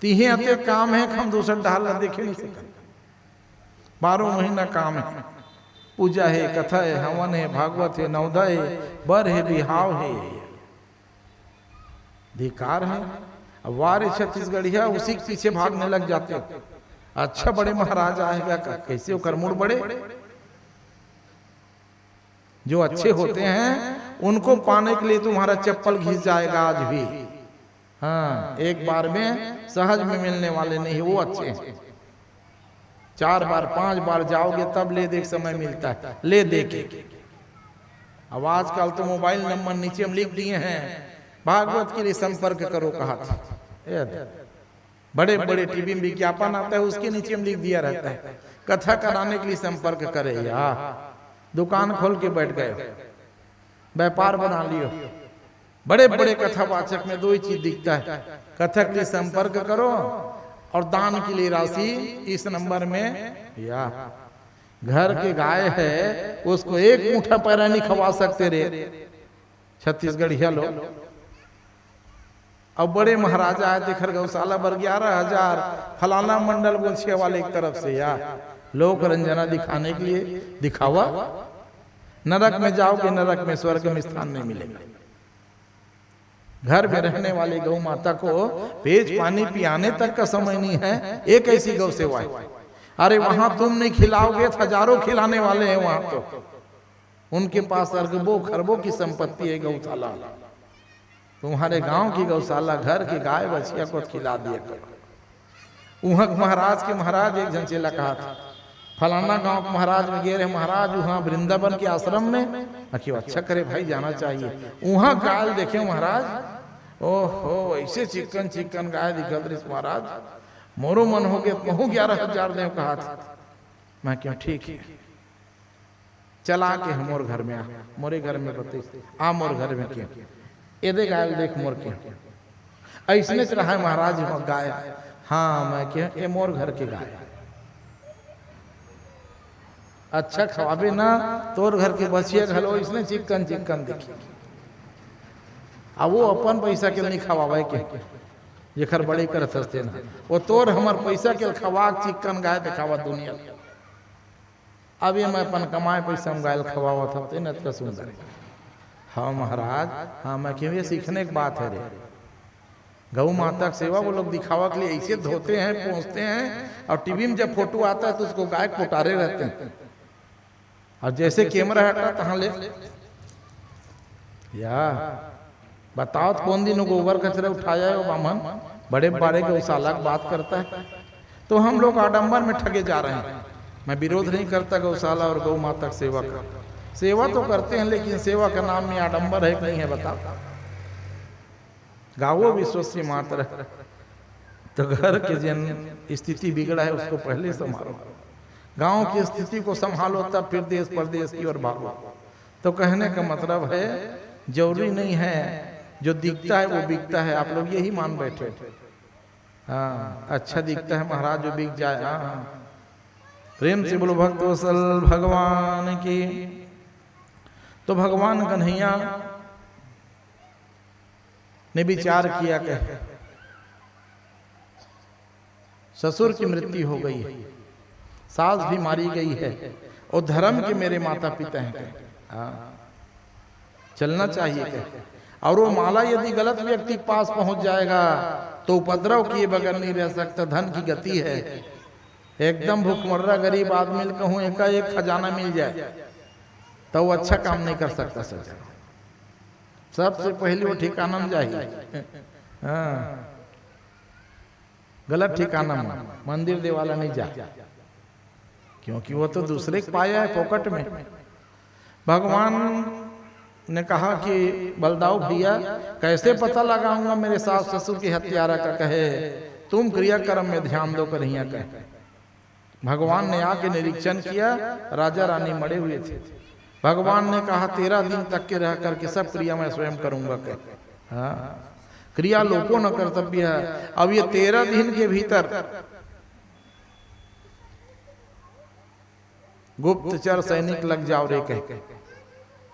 Speaker 1: तीहे अते काम है हम दूसरा ढाल देखे नहीं सकते। 12 महीना काम है, पूजा है, कथा है, हवन है, भागवत है, नवदय है, बर है, बिहाव है, धिकार है। अब वारे छत्तीसगढ़िया उसी के पीछे भागने लग जाते हो। अच्छा बड़े महाराज आएगा कैसे वो करमुड़ बड़े? जो अच्छे होते हैं उनको पाने के लिए तुम्हारा चप्पल घिस जाएगा आज भी। हाँ, एक बार में सहज में मिलने वाले नहीं, वो अच्छे हैं। 4 बार 5 बार जाओगे तब ले देख समय मिलता है, ले देखे। अब आजकल तो मोबाइल नंबर नीचे हम लिख दिए हैं, भागवत के लिए संपर्क करो कहा था। बड़े बड़े टीवी में विज्ञापन आता है, उसके नीचे हम लिख दिया रहता है, कथा कराने के लिए संपर्क करे। यार दुकान खोल के बैठ गए, व्यापार बना लियो। बड़े बड़े कथावाचक में 2 ही चीज दिखता है, कथा के लिए संपर्क करो और दान के लिए राशि इस नंबर में। या घर के गाय है उसको 1 मुठा पैरा नहीं खवा सकते रे छत्तीसगढ़िया लोग। अब बड़े महाराजा आए देखर गौशाला पर 11,000 फलाना मंडल गोछिया वाले एक तरफ से। यार लोक रंजना दिखाने के लिए दिखावा। नरक में जाओगे, नरक में, स्वर्ग में स्थान नहीं मिलेगा। घर में रहने वाली गौ माता को पेज पानी पियाने तक का समय नहीं है, एक ऐसी गौ सेवा है। अरे वहां तुम नहीं खिलाओगे, हजारों खिलाने वाले हैं वहां। तो उनके पास अरबों खरबों की संपत्ति है गौशाला। तुम्हारे गांव की गौशाला घर की गाय बछिया को खिला दिया करो। वहां महाराज के महाराज एक जन चेला कहा था, फलाना गांव के महाराज में गए रहे महाराज, वहां वृंदावन के आश्रम में। क्यों? अच्छा करे भाई, जाना चाहिए। वहां गाय देखे महाराज, ओहो ऐसे चिकन चिकन गाय दिखत रही महाराज, मोरो मन हो गया, महू 11,000 देव कहा था। मैं क्यों? ठीक है, चला के हम मोर घर में आ, मोरे घर में बते आ, मोर घर में क्यों? ये दे गाय देख मोर क्यों? ऐसने रहा है महाराज गाय। हाँ मैं क्यों? ये मोर घर के गाय। अच्छा खवाबे ना, तोर घर के बचिया घलो इसने चिकन चिकन देखी। अब वो अपन पैसा के नहीं खवावे के जेखर बड़े करत हस्ते ना, वो तोर हमर पैसा के खवाक चिकन गाय दिखावा दुनिया। अभी मैं अपन कमाए पैसा में गाय खवावा था ते न इतना सुंदर। हाँ महाराज, हाँ मैं क्यों, ये सीखने की बात है रे। गौ माता की सेवा वो लोग दिखावा के लिए ऐसे धोते हैं, पहुंचते हैं, और टीवी में जब फोटो आता है तो उसको गाय पोटारे रहते हैं, और जैसे कैमरा हटा तहाँ ले या बताओ तो कौन दिन गोबर कचरा उठाया है वो बामन, बड़े बड़े गौशाला की बात करता है। तो हम लोग आडंबर में ठगे जा रहे हैं। मैं विरोध नहीं करता गौशाला और गौ माता की सेवा का, सेवा तो करते हैं, लेकिन सेवा का नाम में आडंबर है कि नहीं है बताओ। गावो विश्वस्य मात्र, तो घर के जन स्थिति बिगड़ा है उसको पहले संभालो, गांव की स्थिति को संभालो, तब फिर देश परदेश की ओर भागो। तो कहने का मतलब है जरूरी नहीं है जो दिखता है वो बिकता है। आप लोग यही मान बैठे। हाँ, अच्छा दिखता है महाराज जो बिक जाए। हाँ, प्रेम से बोलो भक्त वत्सल भगवान की। तो भगवान कन्हैया ने विचार किया कि ससुर की मृत्यु हो गई है, सास भी मारी गई है, और धर्म के मेरे माता पिता हैं, चलना चाहिए क्या। और वो माला यदि गलत व्यक्ति के पास पहुंच जाएगा तो उपद्रव किए बगैर नहीं रह सकता। धन की गति है, एकदम भूखमर्रा गरीब आदमी कहूँ एकाएक खजाना मिल जाए तो वो अच्छा काम नहीं कर सकता। सच सबसे पहले वो ठिकाना में जाए। हाँ, गलत ठिकाना में मंदिर देवाला नहीं जाए, क्योंकि वो तो दूसरे को पाया है पॉकेट में। भगवान ने कहा कि बलदाऊ भैया कैसे पता लगाऊंगा मेरे सास ससुर की हत्यारा का। कहे तुम क्रियाक्रम में ध्यान दो कर यहाँ कहे। भगवान ने आके निरीक्षण किया, राजा रानी मरे हुए थे। भगवान ने कहा 13 दिन तक के रह करके सब क्रिया मैं स्वयं करूंगा। कह हाँ, क्रिया लोगों न कर्तव्य है। अब ये 13 दिन के भीतर गुप्तचर सैनिक लग जाओ रे कह।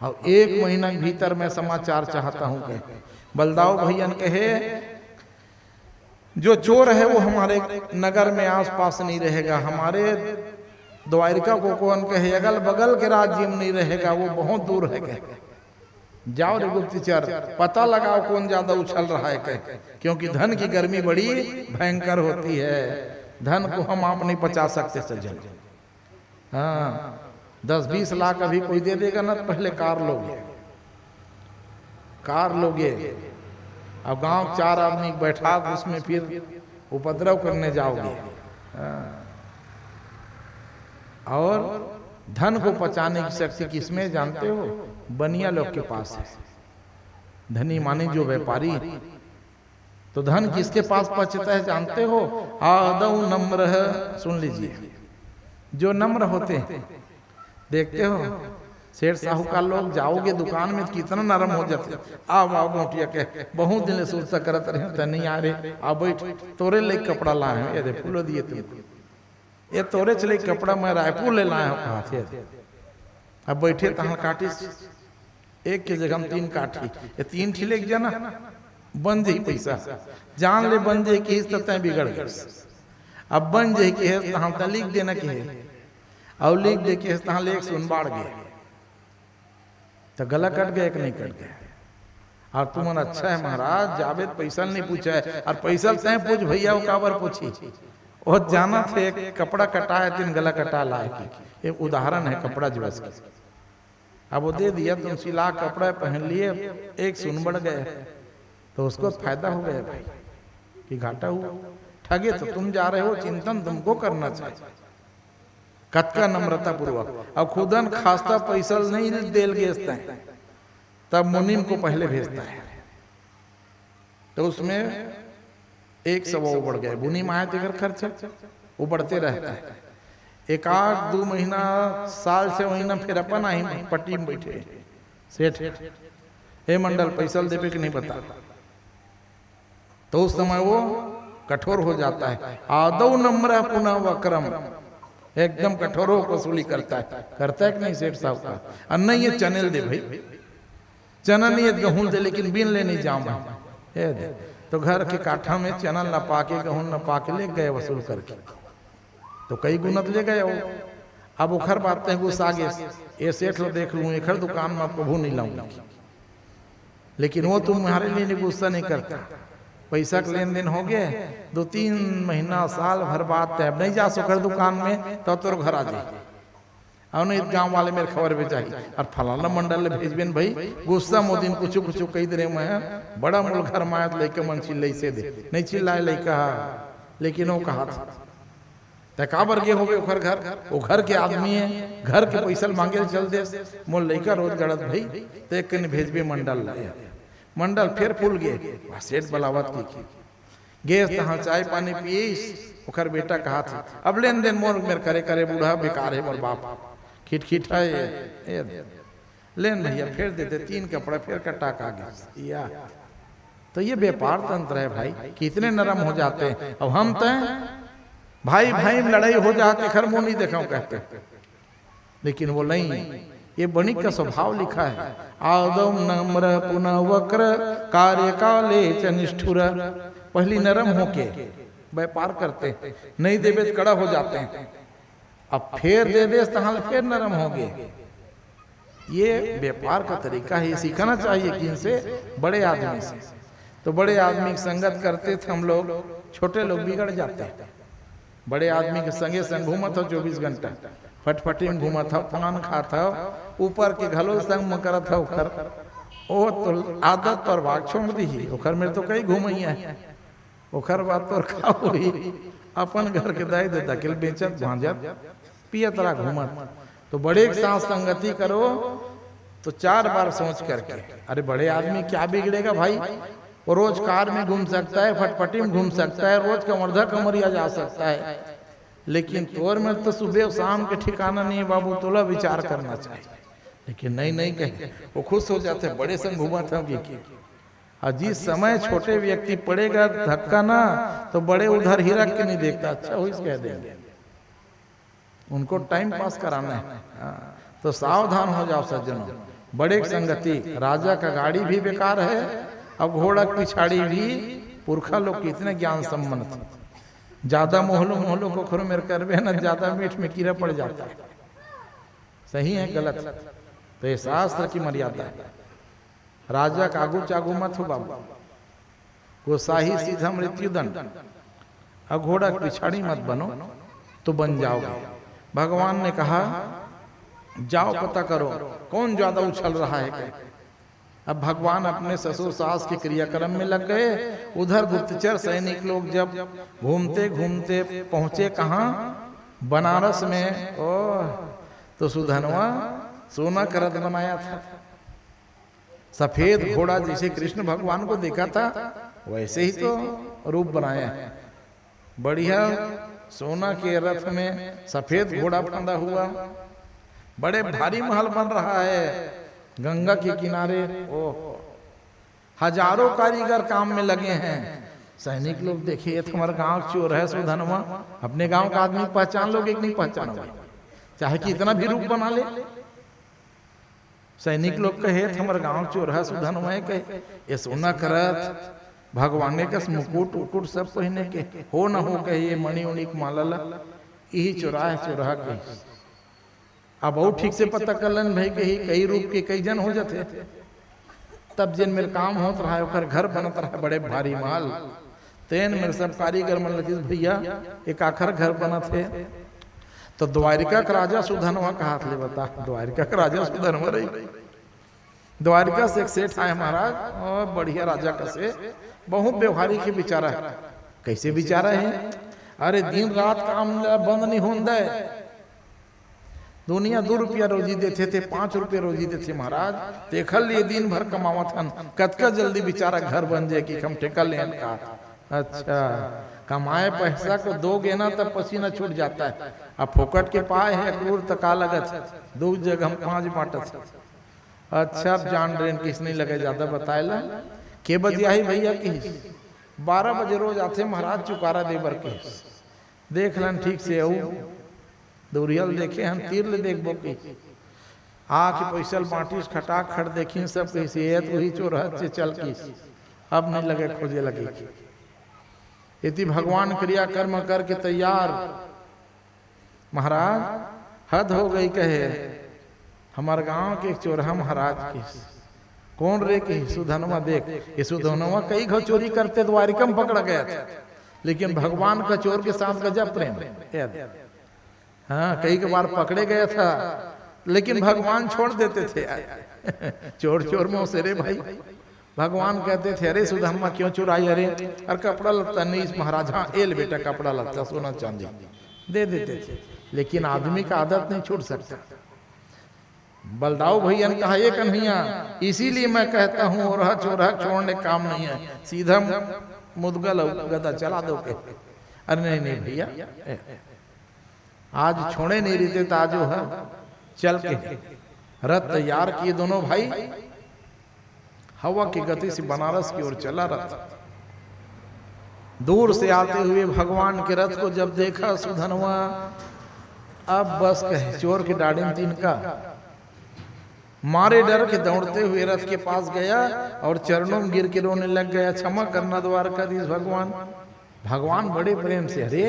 Speaker 1: और 1 महीना के भीतर मैं समाचार चाहता हूं कि बलदाऊ भैयन कहे जो चोर है वो हमारे नगर में आसपास नहीं रहेगा, हमारे द्वारिका को कौन कहे अगल बगल के राज्य में नहीं रहेगा, वो बहुत दूर है। कह जाओ रे गुप्तचर, पता लगाओ कौन ज्यादा उछल रहा है। कह क्योंकि धन की गर्मी बड़ी भयंकर होती है, धन को हम आप नहीं बचा सकते सज्जन। हाँ, 10-20 लाख अभी कोई दे देगा ना, पहले कार लोगे। अब गांव 4 आदमी बैठा उसमें फिर उपद्रव करने जाओगे। और धन को पचाने की शक्ति किसमें जानते हो? बनिया लोग के पास है। धनी माने जो व्यापारी, तो धन किसके पास पचता है जानते हो? आदौ नम्र, सुन लीजिए, जो नम्र होते हैं। देखते हो सेठ साहूकार लोग जाओगे दुकान में कितना नरम हो जाते। आओ मोटिया के बहुत दिन सोचता करत रहे नहीं आ रहे, आ बैठ तोरे ले कपड़ा लाए हैं, ये फूलो दिए तुमको, ये तोरे चले कपड़ा मैं रायपुर ले लाया हूँ। अब बैठे तहाँ काटी, एक के जगह 3 काटी, ये 3 ठिले जाना बन जाई पैसा, जान ले बन जाए कि तय बिगड़ गए। अब बन जाए कि तहाँ तो लिख देना कि और लिख दे के तहाँ ले एक सुन बाढ़ गए तो गला कट गया कि नहीं कट गया। और तुम अच्छा है महाराज, जावेद पैसा नहीं पूछा है, और पैसा तय पूछ भैया वो काबर पूछी, वो जाना थे एक कपड़ा कटाया 3 गला कटा लाए की। एक उदाहरण है कपड़ा ज्वेस का। अब वो दे दिया, तुम सिला कपड़ा पहन लिए, एक सुन बढ़ गए तो उसको फायदा हो गया भाई कि घाटा हुआ। ठगे तो तुम जा रहे हो, चिंतन तुमको करना चाहिए कतका नम्रता पूर्वक। अब खुदन खास्ता पैसा नहीं देल गेजता है तब मुनिम को पहले भेजता है, तो उसमें 1 सवा बढ़ गए। मुनिम आए तो अगर खर्चा वो बढ़ते रहता है। 1-2 महीना साल 6 महीना फिर अपन आई पट्टी में बैठे सेठ, हे मंडल पैसा देवे कि नहीं बता, तो उस समय वो कठोर हो जाता है। आदौ नम्र पुनः वक्रम, एकदम कठोरों को वसूली करता है कि नहीं सेठ साहब का। और नहीं ये चैनल दे भाई, चना नहीं गहूं दे लेकिन बीन ले नहीं जाऊँ मैं। तो घर के काठा में चना न पाके गहूं न पाके ले गए वसूल करके, तो कई गुनत ले गए वो। अब उखर बात है गुस्सा आगे ये सेठ लो देख लूँ एक दुकान में आपको भू नहीं लाऊंगा, लेकिन वो तुम्हारे लिए गुस्सा नहीं करता। पैसा का लेन देन हो गया 2-3 महीना साल भर बात है, अब नहीं जा सुखर दुकान में तो तोर घर आ जाए और नहीं गांव वाले मेरे खबर भी चाहिए और फलाना मंडल भेजबेन भाई गुस्सा मोदिन कुछ कुछ कही दे मैं बड़ा मूल घर माया लेके मन चिल्लाई से दे नहीं चिल्लाए लैका, लेकिन वो कहा था तकाबर गे हो गए ओखर घर, वो घर के आदमी है, घर के पैसा मांगे चल दे मोल लैका रोज गड़त भाई तो एक भेजबे मंडल लाया। मंडल फिर फूल गए सेठ बलावत की गैस तहाँ चाय पानी पियस ओखर बेटा कहा था अब लेन देन मोर मेरे करे करे बूढ़ा बेकार है मोर बाप खिट है लेन भैया फिर देते 3 कपड़ा फिर कटा का गया। तो ये व्यापार तंत्र है भाई, कितने नरम हो जाते हैं। अब हम तो भाई भाई में लड़ाई हो जाते खर मुंह नहीं देखा कहते, लेकिन वो नहीं, ये बणिक का स्वभाव लिखा है आदम नम्र पुनः वक्र कार्य काले च निष्ठुर। पहली नरम होके व्यापार करते, नहीं देवे तो कड़ा हो जाते हैं, अब फिर दे दे फिर नरम हो गए। ये व्यापार का तरीका है, ये सीखना चाहिए किन से, बड़े आदमी से। तो बड़े आदमी की संगत करते थे हम लोग, छोटे लोग बिगड़ जाते हैं। बड़े आदमी के संगे संग घूमा था 24 घंटा, फटफटी में घूमा था, पान खा था, ऊपर के घलो संग में करा था उखर, ओ तो आदत पर भाग छोड़ दी उखर में तो कई घूमैया है उखर बात तो खा हुई अपन घर के दाई देता किल बेचत भांजत पियत रहा घूमत। तो बड़े के साथ संगति करो तो 4 बार सोच करके, अरे बड़े आदमी क्या बिगड़ेगा भाई, वो रोज कार में घूम सकता है, फटफटी में घूम सकता है, रोज कमरधा कमरिया जा सकता है, लेकिन तोर में तो सुबह शाम के ठिकाना नहीं है बाबू, तोला विचार करना चाहिए। लेकिन नहीं कहे वो खुश हो जाते, बड़े संग घूमा था और जिस समय छोटे व्यक्ति पड़ेगा धक्का ना तो बड़े उधर ही रख के नहीं देखता, अच्छा हो कह देंगे, उनको टाइम पास कराना है। तो सावधान हो जाओ सज्जनों, बड़े संगति। राजा का गाड़ी भी बेकार है, अब घोड़ा की पिछाड़ी भी पुरखा लोग कितने ज्ञान संपन्न थे, ज्यादा मोहलो को खरो मेरे करवे ना, ज्यादा मीठ में कीड़ा पड़ जाता है, सही है गलत, तो ये शास्त्र की मर्यादा है। राजा का आगू चागू मत हो बाबू, वो शाही सीधा मृत्युदंड, अब घोड़ा की पिछाड़ी मत बनो तो बन जाओगे। भगवान ने कहा जाओ पता करो कौन ज्यादा उछल रहा है क्या। अब भगवान अपने ससुर सास के क्रियाक्रम में लग गए, उधर गुप्तचर सैनिक लोग जब घूमते घूमते पहुंचे कहाँ, बनारस में। ओह, तो सुधनवा सोना करत बनाया था, सफेद घोड़ा जैसे कृष्ण भगवान को देखा था वैसे ही तो रूप बनाया है, बढ़िया सोना के रथ में सफेद घोड़ा बंधा हुआ, बड़े भारी महल बन रहा है गंगा के किनारे। ओह, हजारों कारीगर काम में लगे हैं। सैनिक लोग देखिए तुम्हारा गांव चोर है सुधनवा, अपने गांव का आदमी पहचान लोगे कि नहीं पहचानोगे, चाहे कि इतना भी रूप बना ले। सैनिक लोग कहे हमारे गांव चोर है सुधनवा, कहे ये सोना करत भगवान के मुकुट उकुट सब पहने के हो न हो, कहे ये मणि उणि माला यही चोरा है चोरा के। अब और ठीक से पता कर लन भाई कही कई रूप के कई जन हो जाते, तब जिन मेरे काम होत रहा है घर बनत रहा बड़े भारी महल, तेन मेरे सब कारीगर मन लगे भैया एक आखिर घर बना थे। तो द्वारिका का राजा सुधनवा का हाथ ले बता, द्वारिका का राजा सुधनवा रही, द्वारिका से एक सेठ आए महाराज, और बढ़िया राजा का से बहुत व्यवहारिक के बिचारा है। कैसे बिचारा है, अरे दिन रात काम बंद नहीं होता है, दुनिया 2 रुपया रोजी देते थे, 5 रुपया रोजी देते महाराज, देखल लिए दिन भर कमावत हन, कतका जल्दी बेचारा घर बन जाए कि हम ठेका ले का। अच्छा, कमाए पैसा को दोगे ना तब पसीना छूट जाता है, अब फोकट के पाए है क्रूर तका लगत 2 जगह हम 5 बांटत। अच्छा, अब जान रेन किस नहीं लगे ज्यादा बताए ला के बजे आई भैया की 12 बजे रोज आते महाराज चुकारा देवर के, देख लन ठीक से औ दौरियल देखे हम तीर ले देखबो की आके पैसल बांटीस खटाक खट देखी सब कैसे है तो वही चोर से चल की अब नहीं लगे खोजे लगे यदि भगवान क्रिया कर्म करके तैयार महाराज हद हो गई कहे हमारे गांव के चोरहा महाराज की कौन रे के सुधनवा देख ये सुधनवा कई घर चोरी करते द्वारिकम पकड़ा गया था लेकिन भगवान का चोर के साथ गजब प्रेम। हाँ कई के बार पकड़े गया था लेकिन भगवान छोड़ देते थे चोर चोर में से रे भाई भगवान कहते थे अरे सुधनमा क्यों चुराई अरे और कपड़ा लगता नहीं इस महाराज हाँ एल बेटा कपड़ा लगता सोना चांदी दे देते थे लेकिन आदमी का आदत नहीं छूट सकता। बलदाऊ भैया ने कहा ये कन्हैया इसीलिए मैं कहता हूँ और चोरा छोड़ने काम नहीं है सीधा मुदगल गदा चला दो के अरे नहीं नहीं भैया आज छोड़े नहीं रहते ताजो है चल के रथ तैयार किए दोनों भाई हवा की गति से बनारस की ओर चला रथ। दूर से आते हुए भगवान के रथ को जब देखा सुधनवा अब बस कहे चोर की दाढ़ी में तिनका मारे डर के दौड़ते हुए रथ के पास गया और चरणों में गिर के रोने लग गया क्षमा करना द्वारकाधीश भगवान। भगवान बड़े प्रेम से अरे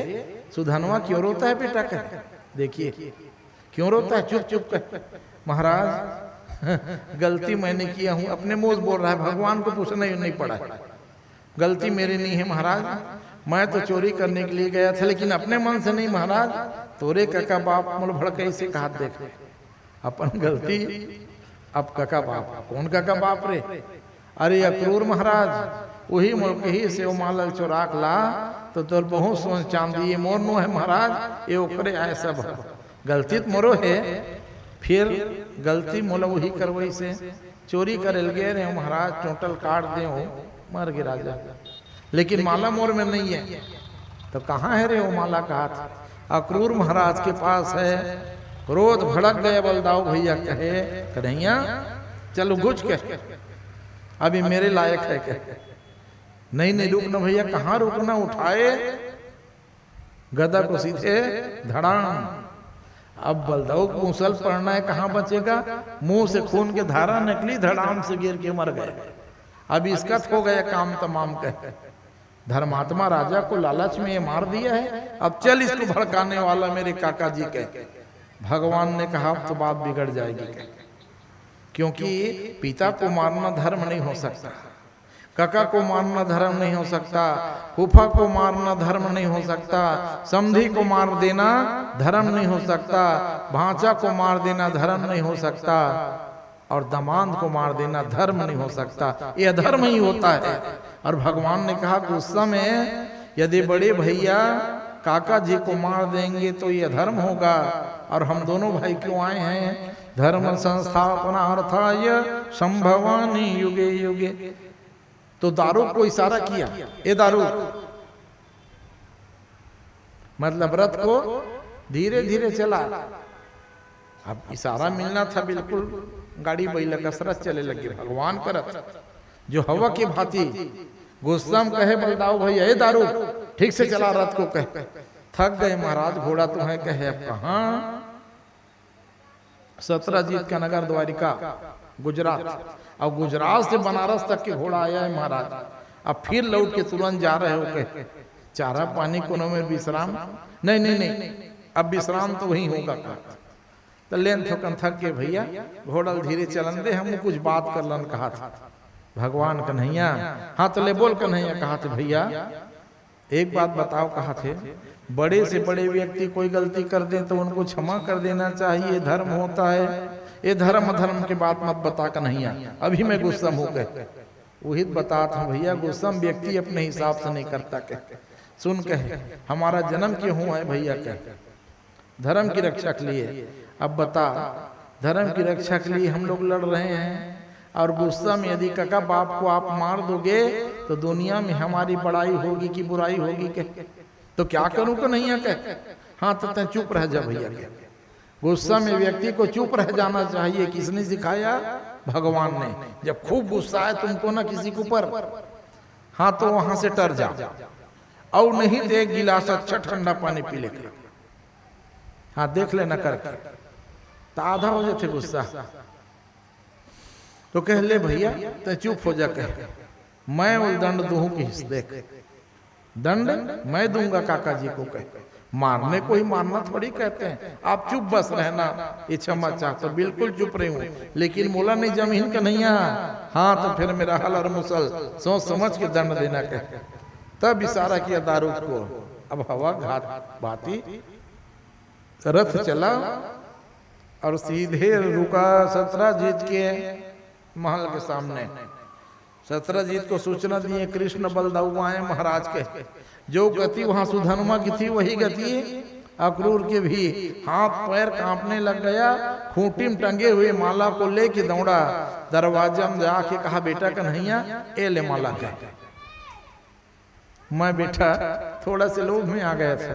Speaker 1: सुधनवा क्यों रोता है बेटा कह देखिए क्यों रोता है चुप चुप कर महाराज गलती मैंने किया हूं अपने मुंह बोल रहा है भगवान को पूछना ही नहीं पड़ा गलती मेरी नहीं है महाराज मैं तो चोरी करने के लिए गया था लेकिन अपने मन से नहीं महाराज तोरे काका बाप मुल भड़के से कहा देख अपन गलती अब काका बाप कौन काका बाप रे अरे अक्रूर महाराज वही मुल्क ही से वो मालल चोराक ला तो तोर बहुत सोच चांदी ये मोर नो है महाराज ये ओकरे आए सब गलती तो मोरो है फिर गलती मोला वही करवई से चोरी करे गए रे महाराज चोटल काट दे हो मर गए राजा लेकिन माला मोर में नहीं है तो कहाँ है रे वो माला का हाथ अक्रूर महाराज के पास है। क्रोध भड़क गए बलदाऊ भैया कहे कन्हैया चलो गुज के अभी मेरे लायक है क्या नहीं नहीं रुकना भैया कहाँ रुकना उठाए गदा को सीधे धड़ाम। अब बलदाऊ को मुसल पड़ना है कहाँ बचेगा मुंह से खून के धारा निकली धड़ाम से गिर के मर गए। अब इसका हो गया काम तमाम कह धर्मात्मा राजा को लालच में ये मार दिया है अब चल इसको भड़काने वाला मेरे काका जी के भगवान ने कहा तो बात बिगड़ जाएगी क्योंकि पिता को मारना धर्म नहीं हो सकता काका को मारना धर्म नहीं हो सकता फूफा को मारना धर्म नहीं हो सकता समधी को मार देना धर्म नहीं हो सकता भांचा को मार देना धर्म नहीं हो सकता और दामाद को मार देना धर्म नहीं हो सकता ये अधर्म ही होता है। और भगवान ने कहा कि उस समय यदि बड़े भैया काका जी को मार देंगे तो ये धर्म होगा और हम दोनों भाई क्यों आए हैं धर्म संस्थापनार्थाय संभवानि युगे युगे। तो दारूक को इशारा किया ए दारूक मतलब रथ को धीरे धीरे चला। अब इशारा मिलना था बिल्कुल गाड़ी बैल कसरत चले लगी भगवान का रथ जो हवा की भांति गुस्सा में कहे बलदाऊ भैया ए दारू ठीक से चला रथ को कहे थक गए महाराज घोड़ा तुम्हें कहे अब कहाँ सत्रजीत का नगर द्वारिका गुजरात अब गुजरात से बनारस तक के घोड़ा आया है महाराज। अब फिर लौट के तुरंत जा रहे हो के चारा पानी कोनों में विश्राम नहीं नहीं नहीं अब विश्राम तो वही होगा तो लेन थोकन थक के भैया घोड़ल धीरे चलन दे हम कुछ बात कर लन कहा था भगवान कन्हैया हाँ तो ले बोल कन्हैया कहा थे भैया एक बात बताओ कहा थे बड़े से बड़े व्यक्ति कोई गलती कर दे तो उनको क्षमा कर देना चाहिए धर्म होता है ये धर्म अधर्म के बात मत बता कन्हैया अभी मैं गुस्सा हो गए वही बताता हूँ भैया गुस्सा व्यक्ति अपने हिसाब से नहीं करता कह सुन कहे हमारा जन्म क्यों हुआ है भैया कह धर्म की रक्षा के लिए। अब बता धर्म की रक्षा के लिए हम लोग लड़ रहे हैं और गुस्सा में यदि काका बाप को आप मार दोगे तो दुनिया में हमारी बड़ाई होगी कि बुराई होगी के तो क्या करूं को नहीं कह हाँ तो तय चुप रह जा भैया के गुस्सा में व्यक्ति को चुप रह जाना चाहिए। किसने सिखाया भगवान ने जब खूब गुस्सा है तुमको ना किसी के ऊपर हाँ तो वहां से टर जा और नहीं तो एक गिलास अच्छा ठंडा पानी पी लेकर हाँ देख लेना करके तो आधा हो जाते गुस्सा। तो कह ले भैया तो चुप हो जा, कह मैं वो दंड दूं कि देख दंड मैं दूंगा काका जी को, कह मारने को ही मारना थोड़ी कहते हैं, आप चुप बस रहना, ये क्षमा चाह। तो बिल्कुल चुप रही हूँ, लेकिन बोला नहीं जमीन का नहीं हाँ तो फिर मेरा हल और मुसल सोच समझ के दंड देना कह। तब इशारा किया दारूद को। अब हवा घात भाती रथ चला और सीधे रुका सत्रजीत के महल के सामने। सत्रजीत को सूचना दिए कृष्ण बलदाऊ आए महाराज के। जो गति वहां सुधनुमा की थी वही गति अक्रूर के भी। हाथ पैर कांपने लग गया, खूंटी में टंगे हुए माला को लेके दौड़ा। दरवाजा में जाके कहा बेटा कन्हैया ए ले माला का। मैं बेटा थोड़ा से लोभ में आ गया था।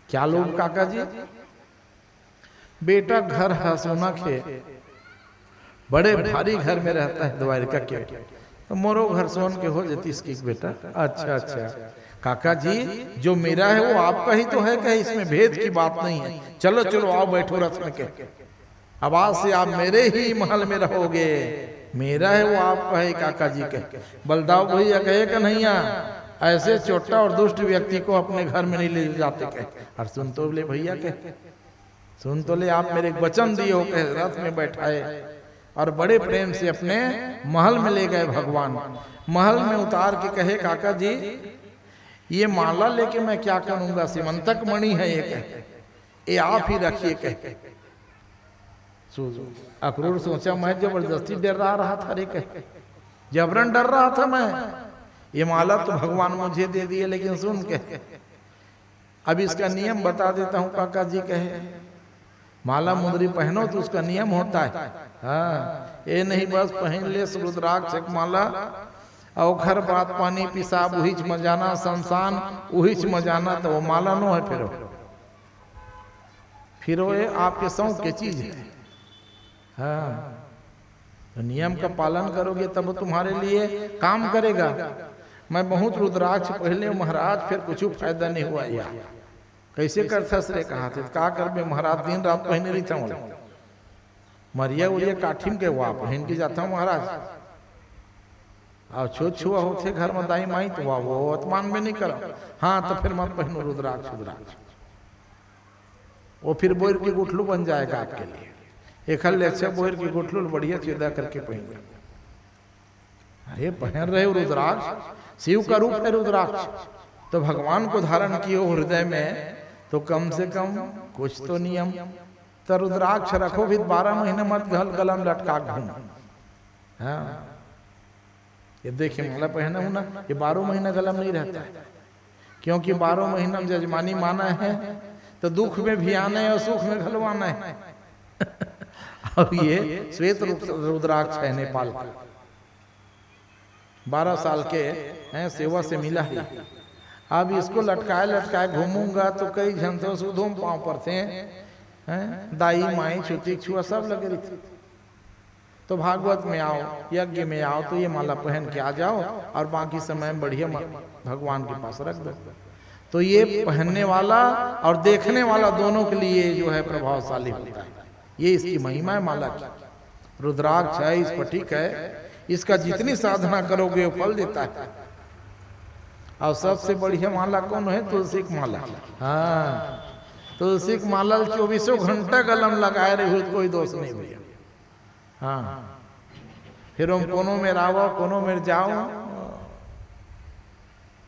Speaker 1: क्या लोभ काका जी? बेटा घर है सोना के, बड़े भारी घर में रहता है द्वारिका के, तो मोरो घर सोन के हो जाती इसकी बेटा। अच्छा अच्छा काका जी जो मेरा है वो आपका ही तो है, कहे इसमें भेद की बात नहीं है। चलो चलो आओ बैठो रथ में के। अब आज से आप मेरे ही महल में रहोगे, मेरा है वो आपका है काका जी के। बलदाऊ भैया कहे कन्हैया ऐसे छोटा और दुष्ट व्यक्ति को अपने घर में नहीं ले जाते कहे। और सुन तो ले भैया के, सुन तो ले आप मेरे वचन दिए हो, कहे रथ में बैठाए और बड़े प्रेम से अपने महल में ले गए भगवान। महल में उतार के कहे काका जी ये माला लेके मैं क्या करूंगा, सीमंतक मणि है ये, कह ये आप ही रखिए कह। अक्रूर सोचा मैं जबरदस्ती डर रहा था रे, कह जबरन डर रहा था मैं, ये माला तो भगवान मुझे दे दिए। लेकिन सुन के अब इसका नियम बता देता हूँ काका जी, कहे माला मुंदरी पहनो तो उसका नियम होता है। हाँ ये नहीं बस पहन ले रुद्राक्ष एक माला और घर बात पानी पिसाब उहिच मजाना, शमशान उहिच मजाना, तो वो माला नो है फिर वो आपके शौक की चीज है। हाँ तो नियम का पालन करोगे तब तुम्हारे लिए काम करेगा। मैं बहुत रुद्राक्ष पहले महाराज, फिर कुछ फायदा नहीं हुआ। यार कैसे करता रे कहा थे का कर में महाराज दिन रात पहने रही था, मरिया उरिया काठिम के वहाँ पहन के जाता हूँ महाराज। और छो छुआ होते घर में दाई माई तो वाह वो अपमान में नहीं करो। हाँ तो फिर मत पहनो रुद्राक्ष रुद्राक्ष, वो फिर बोर की गुठलू बन जाएगा आपके लिए। एक हल अच्छा बोर की गुठलू बढ़िया चेदा करके पहन। अरे पहन रहे हो रुद्राक्ष, शिव का रूप है रुद्राक्ष, तो भगवान को धारण किए हो हृदय में, तो कम से कम कुछ तो नियम। तो रुद्राक्ष रखो भी 12 महीने मत गलम लटका घूम। हाँ ये देखिए माला पहना हूं ना, ये 12 महीना गलम नहीं रहता है, क्योंकि 12 महीना में जजमानी माना है तो दुख में भी आना है और सुख में घलवाना है। अब ये श्वेत रुद्राक्ष है नेपाल का, 12 साल के हैं, सेवा से मिला है। अब इसको लटकाए लटकाए घूमूंगा तो कई झंझों सुधों पांव पर थे हैं, दाई माई छुती छुआ सब लगे रही थी। तो भागवत में आओ, यज्ञ में आओ तो ये माला पहन के आ जाओ और बाकी समय में बढ़िया भगवान के पास रख दो। तो ये पहनने वाला और देखने वाला दोनों के लिए जो है प्रभावशाली होता है। ये इसकी महिमा है माला की। रुद्राक्ष है, स्फटिक है, इसका जितनी साधना करोगे वो फल देता है। और सबसे बढ़िया माला कौन है? तुलसी की माला। हाँ तुलसी की माला 24 घंटा गलम लगाए रहे हो तो कोई दोष नहीं भैया। हाँ फिर हम कोनों में रावो कोनों में जाओ।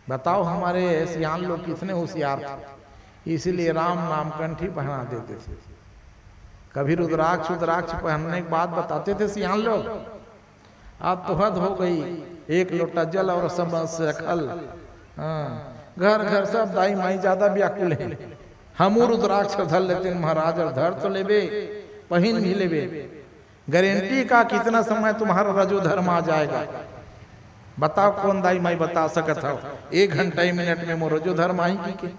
Speaker 1: बताओ हमारे सियान लोग कितने होशियार थे, इसीलिए राम नाम कंठी पहना देते थे। कभी रुद्राक्ष पहनने के बाद बताते थे सियान लोग अब तो हद हो गई, एक लोटा जल और समझ से खल। हाँ घर घर सब दाई माई ज्यादा व्याकुल है। हम रुद्राक्ष धर लेते महाराज, और धर तो लेबे पहन भी लेबे। गारंटी का कितना समय तुम्हारा रजो धर्म आ जाएगा? बताओ कौन दाई माई बता सकत हो? 1 घंटा 1 मिनट में मोर रजो धर्म आई की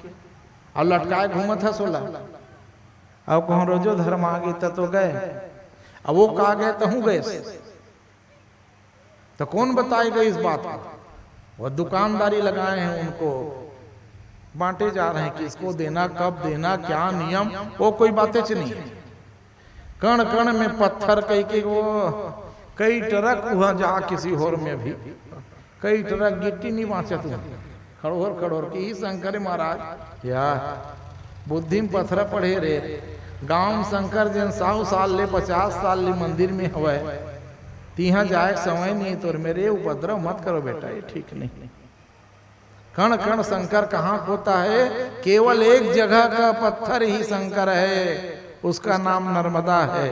Speaker 1: और लटकाए घूमत है 16। अब कौन रोजो धर्म आ गई तो गए, अब वो कहा गए तो हूँ गए, तो कौन बताएगा इस बात को? वो दुकानदारी लगाए हैं, उनको बांटे जा रहे हैं, किसको देना, कब देना, क्या नियम, वो कोई बातें नहीं है। कण कण में पत्थर कई के वो कई ट्रक वहां जा किसी होर में भी कई ट्रक गिट्टी नहीं बाँचत खड़ोर खड़ोर की शंकर महाराज या बुद्धि में पत्थर पढ़े रे गांव शंकर जन 100 साल ले 50 साल ले मंदिर में हवे तिहा जाए समय नहीं तो मेरे उपद्रव मत करो बेटा, ये ठीक नहीं। कण कण शंकर कहाँ होता है? केवल एक जगह का पत्थर ही शंकर है, उसका नाम नर्मदा है।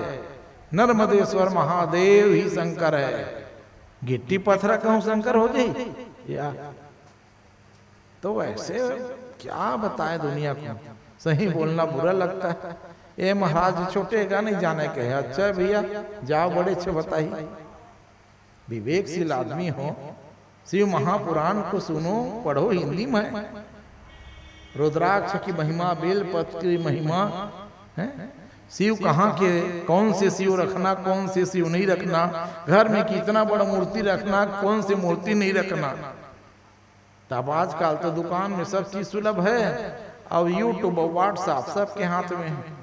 Speaker 1: नर्मदेश्वर महादेव ही शंकर है। गिट्टी पत्थर कहूं शंकर हो गई या तो ऐसे क्या बताएं दुनिया को, सही बोलना बुरा लगता है। ये महाराज छोटे का नहीं जाने के। अच्छा भैया जाओ बड़े अच्छे बताइए, विवेकशील आदमी हो, शिव महापुराण को सुनो पढ़ो हिंदी में, रुद्राक्ष की महिमा, बेलपत्र की महिमा है, शिव कहाँ के, कौन से शिव रखना, कौन से शिव नहीं रखना, घर में कितना बड़ा मूर्ति रखना, कौन सी मूर्ति नहीं रखना। तब आजकल तो दुकान में सब चीज सुलभ है, अब यूट्यूब और व्हाट्सएप सबके हाथ में है।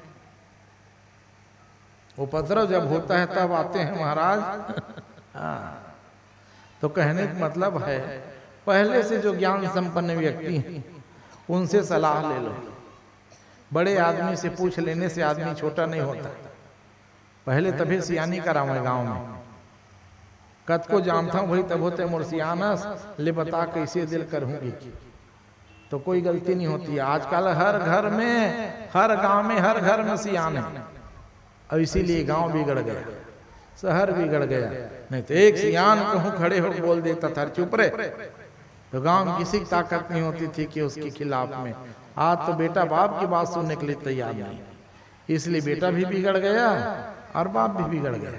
Speaker 1: उपद्रव जब होता है तब आते हैं महाराज। हाँ, तो कहने का मतलब है पहले से जो ज्ञान संपन्न व्यक्ति हैं उनसे सलाह ले लो। बड़े आदमी से पूछ लेने से आदमी छोटा नहीं होता। पहले तभी सियानी करावे गांव में, कद को जानता हूं भाई तब होते मुर्सियानस ले बता कैसे दिल करूंगी, तो कोई गलती नहीं होती। आजकल हर घर में, हर गांव में, हर घर में सियान है, और इसीलिए गांव बिगड़ गया, शहर बिगड़ गया। नहीं तो एक सियान कहूं खड़े हो बोल देता था चुप रहे, तो गांव में किसी की ताकत नहीं होती थी कि उसके खिलाफ में। आज तो बेटा बाप की बात सुनने के लिए तैयार नहीं, इसलिए बेटा भी बिगड़ गया और बाप भी बिगड़ गया।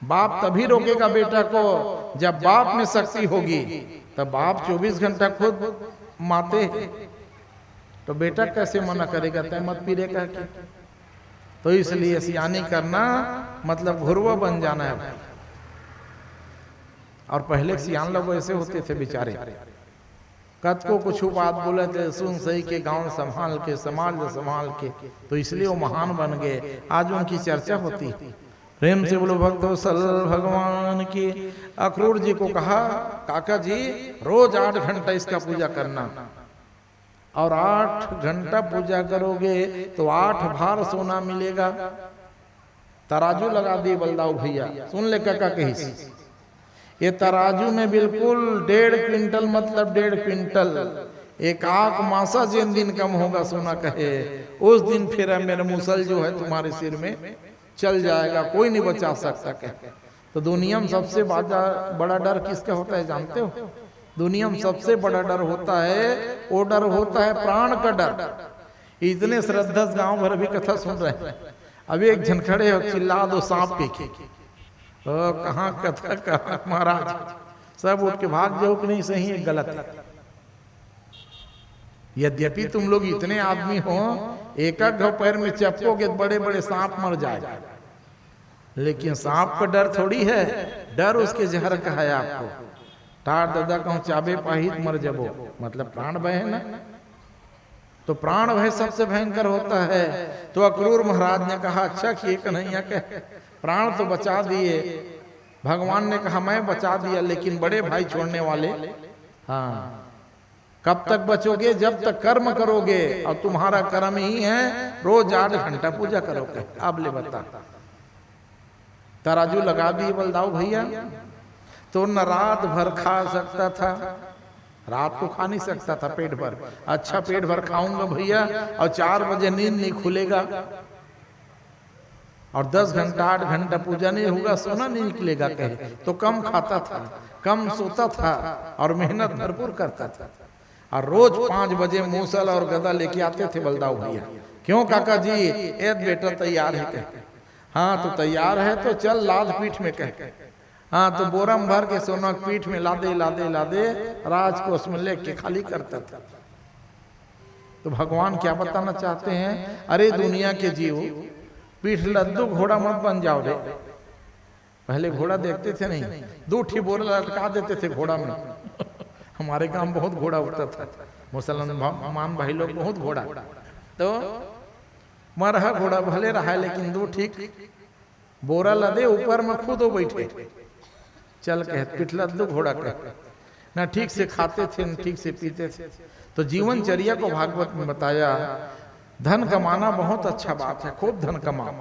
Speaker 1: बाप तभी रोकेगा बेटा को जब बाप में शक्ति होगी, तब बाप 24 घंटा खुद माते, तो बेटा कैसे मना करेगा, तय मत पीरे का कि। तो इसलिए सियानी करना मतलब घुरवा बन जाना है। और पहले सियान लोग ऐसे होते थे बेचारे, कद को कुछ बात बोले थे सुन सही के, गांव संभाल के, समाज संभाल के, तो इसलिए वो महान बन गए। आज उनकी चर्चा होती। प्रेम से बोलो भक्तवत्सल भगवान की। अक्रूर जी को कहा काका जी रोज 8 घंटा इसका पूजा करना, और 8 घंटा पूजा करोगे तो 8 भार सोना मिलेगा। तराजू लगा दिए बलदाऊ भैया, सुन ले काका कही, ये तराजू में बिल्कुल 1.5 क्विंटल, मतलब 1.5 क्विंटल। एक आंख मासा जिन दिन कम होगा सोना कहे, उस दिन फिर मेरा मुसल जो है तुम्हारे सिर में चल जाएगा, कोई नहीं बचा सकता कहे। तो दुनिया में सबसे बड़ा डर किसका होता है जानते हो? दुनिया में सबसे बड़ा डर होता है, वो डर होता है प्राण का डर। इतने श्रद्धा गांव भर भी कथा सुन रहे हैं, अभी एक जन खड़े हो चिल्ला दो सांप के, कहाँ कथा कहाँ महाराज, सब उठ के भाग जाओ कि नहीं, सही है गलत है। यद्यपि तुम लोग इतने आदमी हो, एक पैर में चपकोगे बड़े बड़े सांप मर जाएगा, लेकिन सांप का डर थोड़ी है, डर उसके जहर का है आपको। टार दादा कहूं चाबे पाहित मर जबो, मतलब प्राण भय है ना, तो प्राण भय सबसे भयंकर होता है। तो अक्रूर महाराज ने कहा अच्छा किए कन्हैया के प्राण तो बचा दिए। भगवान ने कहा मैं बचा दिया, लेकिन बड़े भाई छोड़ने वाले, हाँ कब तक बचोगे? जब तक कर्म करोगे, और तुम्हारा कर्म ही है रोज 8 घंटा पूजा करोगे। अब ले बता, तराजू लगा दिए बलदाऊ भैया, तो न रात भर खा सकता था, रात को खा नहीं सकता था पेट भर। अच्छा पेट भर खाऊंगा भैया, और 4 बजे नींद नहीं खुलेगा, और 10 घंटा 8 घंटा पूजा नहीं होगा, सोना नहीं निकलेगा कहे, तो कम खाता था, कम सोता था, और मेहनत भरपूर करता था। और रोज 5 बजे मूसल और गदा लेके आते थे बलदाऊ भैया। क्यों काका जी? ए बेटा तैयार है कह, हाँ तो तैयार है तो चल लाद पीठ में कह, हाँ तो बोरम भर के सोना पीठ में लादे लादे लादे राज को उसमें लेके खाली करता था। तो भगवान क्या बताना चाहते हैं? अरे दुनिया के जीव, पीठ लद्दू घोड़ा मत बन जाओ रे। पहले घोड़ा देखते थे नहीं, 2 ठी बोरा लटका देते थे घोड़ा में। हमारे गांव में बहुत घोड़ा उठता था, मुसलमान भाई लोग बहुत घोड़ा। तो मरहा घोड़ा भले रहा लेकिन दो ठीक बोरा लदे ऊपर में खुद बैठे चल के पिटला दो घोड़ा के ना ठीक से खाते थे न ठीक से पीते थे। तो जीवनचर्या को भागवत में बताया धन कमाना बहुत अच्छा बात है, खूब धन कमाओ,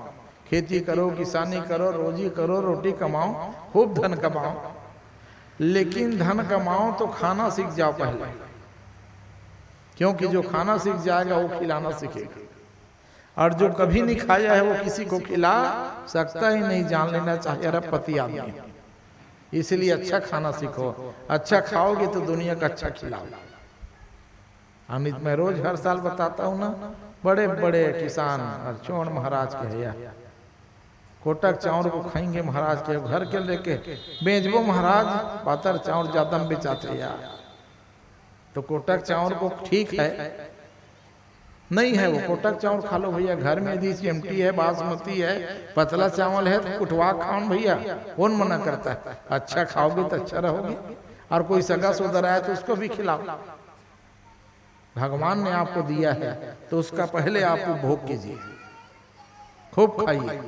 Speaker 1: खेती करो, किसानी करो, रोजी करो, रोटी कमाओ, खूब धन कमाओ, लेकिन धन कमाओ तो खाना सीख जाओ पहले, क्योंकि जो खाना सीख जाएगा वो खिलाना सीखेगा, और जो कभी नहीं खाया है वो किसी को खिला सकता ही नहीं, जान लेना चाहिए अरबपति आदमी। इसलिए अच्छा खाना सीखो, अच्छा खाओगे तो दुनिया का अच्छा खिलाओ। अमित मैं रोज हर साल बताता हूँ ना, बड़े बड़े किसान चौड़ महाराज के है, कोटक चाउर को खाएंगे महाराज के, घर के लेके बेचबो महाराज, पातर चाउर ज्यादा बेचाते यार। तो कोटक चाउर को ठीक है नहीं है, वो कोटक चावल खा लो भैया, घर में यदि चिमटी है, बासमती है, पतला चावल है तो कुटवा खाओ भैया, कौन मना करता है। अच्छा खाओगे तो अच्छा रहोगे, और कोई सगा सोदर आया तो उसको भी खिलाओ। भगवान ने आपको दिया है तो उसका पहले आप उपभोग कीजिए, खूब खाइए,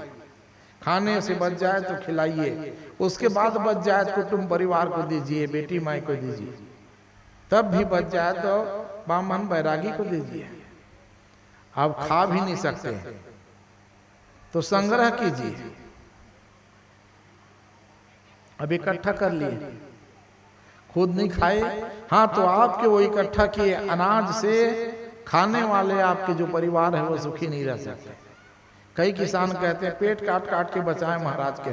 Speaker 1: खाने से बच जाए तो खिलाइए, उसके बाद बच जाए तो कुटुंब परिवार को दीजिए, बेटी माई को दीजिए, तब भी बच जाए तो बामन बैरागी को दीजिए। आप खा भी नहीं सकते तो संग्रह कीजिए, अब इकट्ठा कर लिए, खुद नहीं खाए हाँ तो आपके वो इकट्ठा किए अनाज से खाने वाले आपके जो परिवार है वो सुखी नहीं रह सकते। कई किसान कहते हैं पेट काट काट के बचाए महाराज के,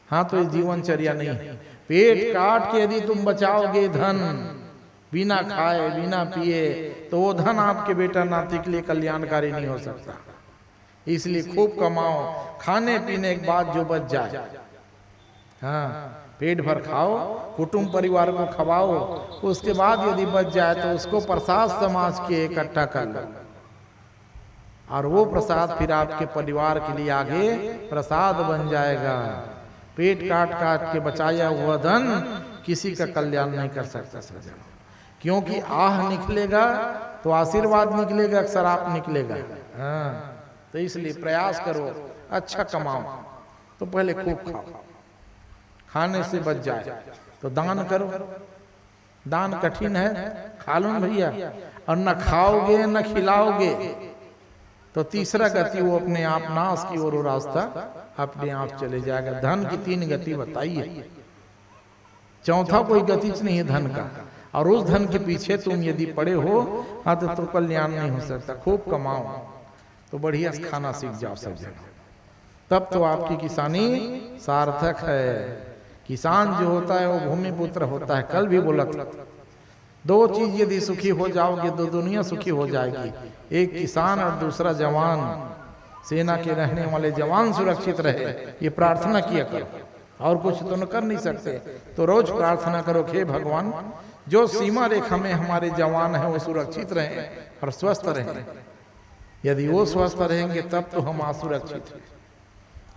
Speaker 1: हाँ तो ये जीवनचर्या नहीं है। पेट काट के यदि तुम बचाओगे धन बिना खाए बिना पिए तो वो धन आपके बेटा नाती के लिए कल्याणकारी नहीं हो सकता। इसलिए खूब कमाओ, खाने पीने के बाद जो बच जाए, हाँ पेट भर खाओ, कुटुंब परिवार को खवाओ, उसके बाद यदि बच जाए तो उसको प्रसाद समाज के इकट्ठा कर लो, और वो प्रसाद फिर आपके परिवार के लिए आगे प्रसाद बन जाएगा। पेट काट काट के बचाया हुआ धन किसी का कल्याण नहीं कर सकता सज्जन, क्योंकि आह निकलेगा तो आशीर्वाद निकलेगा, शराब निकलेगा। हाँ तो इसलिए प्रयास करो, अच्छा कमाओ, तो पहले खूब खाओ, खाने से बच जाए तो दान करो। दान कठिन है, खा लो भैया, और न खाओगे न खिलाओगे तो तीसरा गति वो अपने आप नाश की ओर रास्ता अपने आप चले जाएगा। धन की 3 गति बताइए, चौथा कोई गति नहीं है धन का, और उस धन के पीछे तुम यदि पड़े हो हाँ तो कल्याण नहीं हो सकता। खूब कमाओ तो बढ़िया खाना सीख जाओ सब जगह, तब तो आपकी किसानी सार्थक है। किसान जो होता है वो भूमि पुत्र होता है। कल भी बोला था, 2 चीज यदि सुखी हो जाओगे तो दुनिया सुखी हो जाएगी, एक किसान और दूसरा जवान। सेना के रहने वाले जवान सुरक्षित रहे, ये प्रार्थना किया करो, और कुछ तो न कर नहीं सकते तो रोज प्रार्थना करो, हे भगवान जो सीमा रेखा में हमारे जवान हैं वो सुरक्षित रहें और स्वस्थ रहें। यदि वो स्वस्थ रहेंगे तब तो हम असुरक्षित हैं।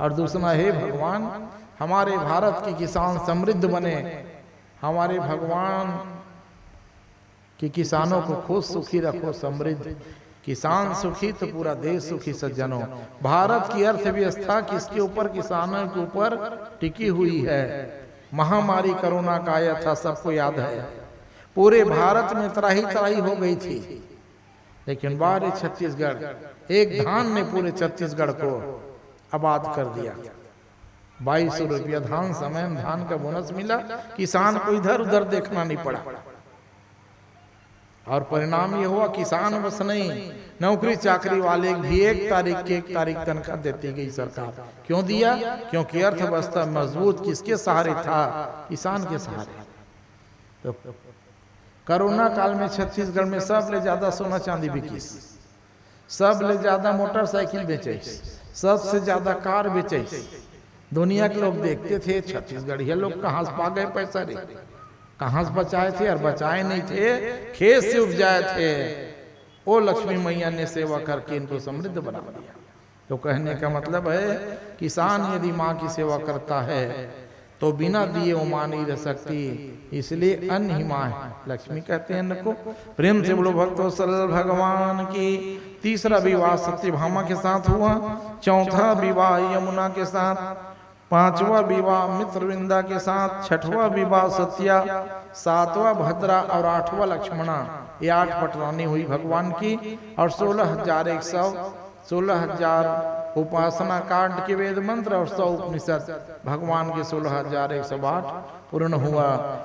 Speaker 1: और दूसरा, हे भगवान हमारे भारत के किसान समृद्ध बने, हमारे भगवान कि किसानों को खुद सुखी रखो, समृद्ध। किसान सुखी तो पूरा देश सुखी सज्जनों। भारत की अर्थव्यवस्था किसके ऊपर? किसानों के ऊपर टिकी हुई है। महामारी कोरोना का आया था, सबको याद है, पूरे भारत में त्राही त्राही हो गई थी, लेकिन बाहर छत्तीसगढ़ एक धान ने पूरे छत्तीसगढ़ को आबाद कर दिया। 2200 रुपया धान, समय में धान का बोनस मिला, किसान को इधर उधर देखना नहीं पड़ा। और परिणाम ये हुआ, किसान बस नहीं, नौकरी चाकरी वाले भी 1 तारीख तनख्वाह देती गई सरकार। क्यों दिया? क्योंकि अर्थव्यवस्था मजबूत किसके सहारे था? किसान के सहारे। तो कोरोना काल में छत्तीसगढ़ में सब ले ज्यादा सोना चांदी बिकीस, सब ले ज्यादा मोटरसाइकिल बेचे, सबसे ज्यादा कार बेचे। दुनिया के लोग देखते थे छत्तीसगढ़ ये लोग कहाँ से पा गए पैसा रे, कहाँ से बचाए थे, और बचाए नहीं थे, खेत से उपजाए थे। ओ लक्ष्मी मैया ने सेवा करके इनको समृद्ध बना दिया। तो कहने का मतलब है, किसान यदि माँ की सेवा करता है तो बिना दिए वो मां नहीं रह सकती, इसलिए अन्न ही मां है। लक्ष्मी कहते हैं अन्न को। प्रेम से बोलो भक्तवत्सल भगवान की। तीसरा विवाह सत्यभामा के साथ हुआ, चौथा विवाह यमुना के साथ, पांचवा विवाह मित्रविंदा के साथ, छठवां विवाह सत्या, सातवां भद्रा और आठवां लक्ष्मणा। ये 8 पटरानी हुई भगवान की। और 16,000 उपासना कांड के वेद मंत्र और 100 उपनिषद भगवान के 16,108 पूर्ण हुआ।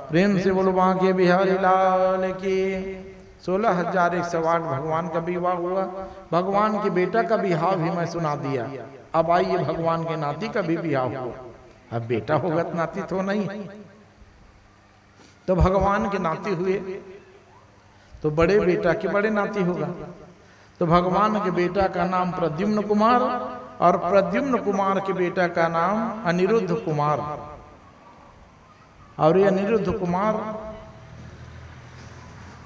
Speaker 1: प्रेम से बोलो बांके बिहारी लाल की। 16,108 भगवान का विवाह हुआ। भगवान के बेटा का विवाह भी मैं सुना दिया। अब आइए भगवान के नाती का भी विवाह हुआ। अब बेटा होगा तो नाती तो नहीं, तो भगवान के नाती हुए तो बड़े बेटा के बड़े नाती होगा। तो भगवान के बेटा का नाम प्रद्युम्न कुमार और प्रद्युम्न कुमार के बेटा का नाम अनिरुद्ध कुमार। और ये अनिरुद्ध कुमार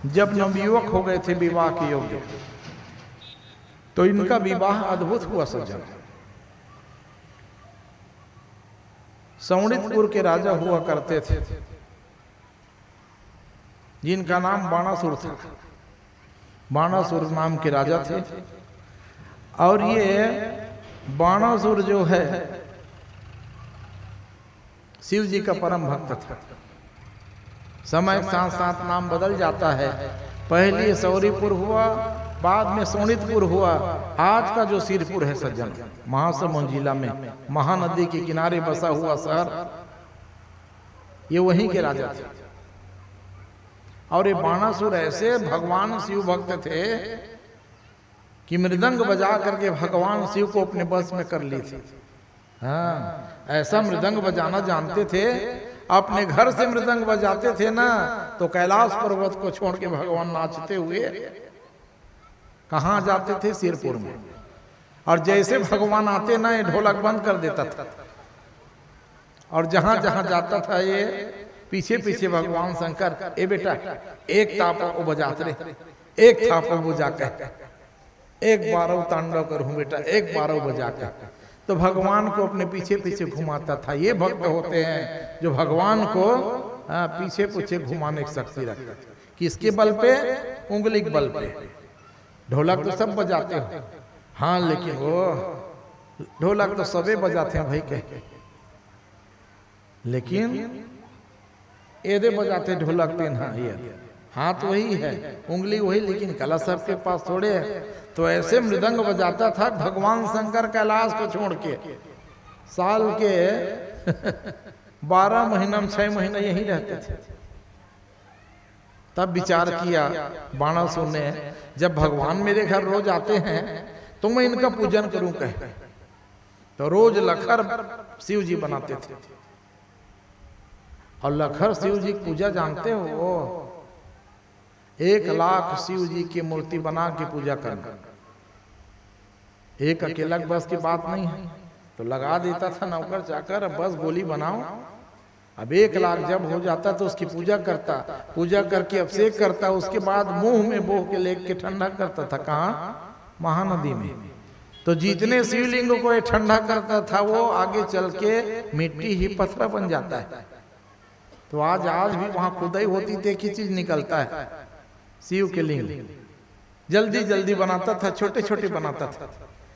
Speaker 1: जब नवयुवक हो गए थे विवाह के योग्य, तो इनका विवाह अद्भुत हुआ सज्जन। सौणितपुर के राजा हुआ करते थे जिनका नाम बाणासुर था। बाणासुर नाम के राजा थे। और ये बाणासुर जो है शिव जी का परम भक्त था। समय के साथ साथ नाम बदल जाता है। पहले सौरीपुर हुआ, बाद में सोनितपुर हुआ। आज का जो सिरपुर है सज्जन, महासमुंद जिला में महानदी के किनारे बसा हुआ शहर, ये वहीं के राजा थे। और ये बाणासुर ऐसे भगवान शिव भक्त थे कि मृदंग बजा करके भगवान शिव को अपने बस में कर ली थी। हाँ, ऐसा मृदंग बजाना जानते थे। अपने घर से मृदंग बजाते थे ना, तो कैलाश पर्वत को छोड़ के भगवान नाचते हुए कहाँ जाते थे? सिरपुर में। और जैसे भगवान आते ना, ये ढोलक बंद कर देता था। और जहां जहां जाता था ये पीछे पीछे भगवान शंकर, ए बेटा एक तापा को बजाते रहे, एक थापा बजा कर, एक बारो तांडव करूं बेटा, एक बारो बजा कर। तो भगवान को अपने पीछे पीछे घुमाता था। ये भक्त होते हैं जो भगवान को पीछे पीछे घुमाने की शक्ति रखते थे। किसके बल पे? उंगली के बल पे। ढोलक तो सब बजाते हो, हाँ, लेकिन वो ढोलक तो सबे बजाते हैं भाई के, लेकिन एदे बजाते ढोलक तीन। हाँ, ये हाथ वही है, उंगली वही, लेकिन कला सबके पास थोड़े है। तो ऐसे मृदंग बजाता था भगवान शंकर कैलाश को छोड़ के। साल के 12 महीना में 6 महीना यहीं रहते थे। तब विचार किया बाणासुर ने, जब भगवान मेरे घर रोज आते हैं तो मैं इनका पूजन करूं कह। तो रोज लखर शिव जी बनाते थे। और लखर शिव जी की पूजा जानते हो? 1 लाख शिव जी की मूर्ति बना के पूजा करना। एक अकेला बस की बात नहीं है, तो लगा देता था नौकर चाकर, बस गोली बनाओ। अब 1 लाख जब हो जाता तो उसकी पूजा करता, पूजा करके अभिषेक करता, उसके बाद मुंह में बोह के लेके ठंडा करता था। कहाँ? महानदी में। तो जितने शिवलिंगों को ये ठंडा करता था, वो आगे चल के मिट्टी ही पत्थर बन जाता है। तो आज भी वहां खुदाई होती थी, एक ही चीज निकलता है, शिव के लिंग। जल्दी जल्दी बनाता था, छोटे छोटे बनाता था।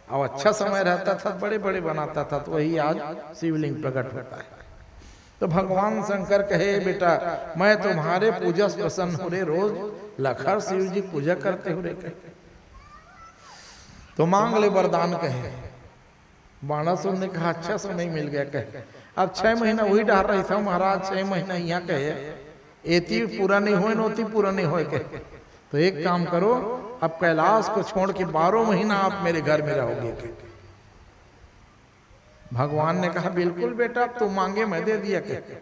Speaker 1: और अच्छा समय रहता था, बड़े बड़े बनाता था। तो वही आज शिवलिंग प्रकट होता है। तो भगवान शंकर कहे, बेटा मैं तुम्हारे पूजा से प्रसन्न हो रे, रोज लखर शिव जी पूजा करते हो रे कहे। तो मांग ले वरदान कहे। बाणासुर ने कहा अच्छा समय मिल गया कहे। अब 6 महीना वही डाल रही था महाराज, 6 महीना यहाँ कहे, एती पूरा नहीं हो, नोती पूरा नहीं हो कहे। तो एक काम करो, अब कैलाश को छोड़ के 12 महीना आप मेरे घर में रहोगे। भगवान ने कहा बिल्कुल बेटा, तू मांगे मैं दे दिया कह।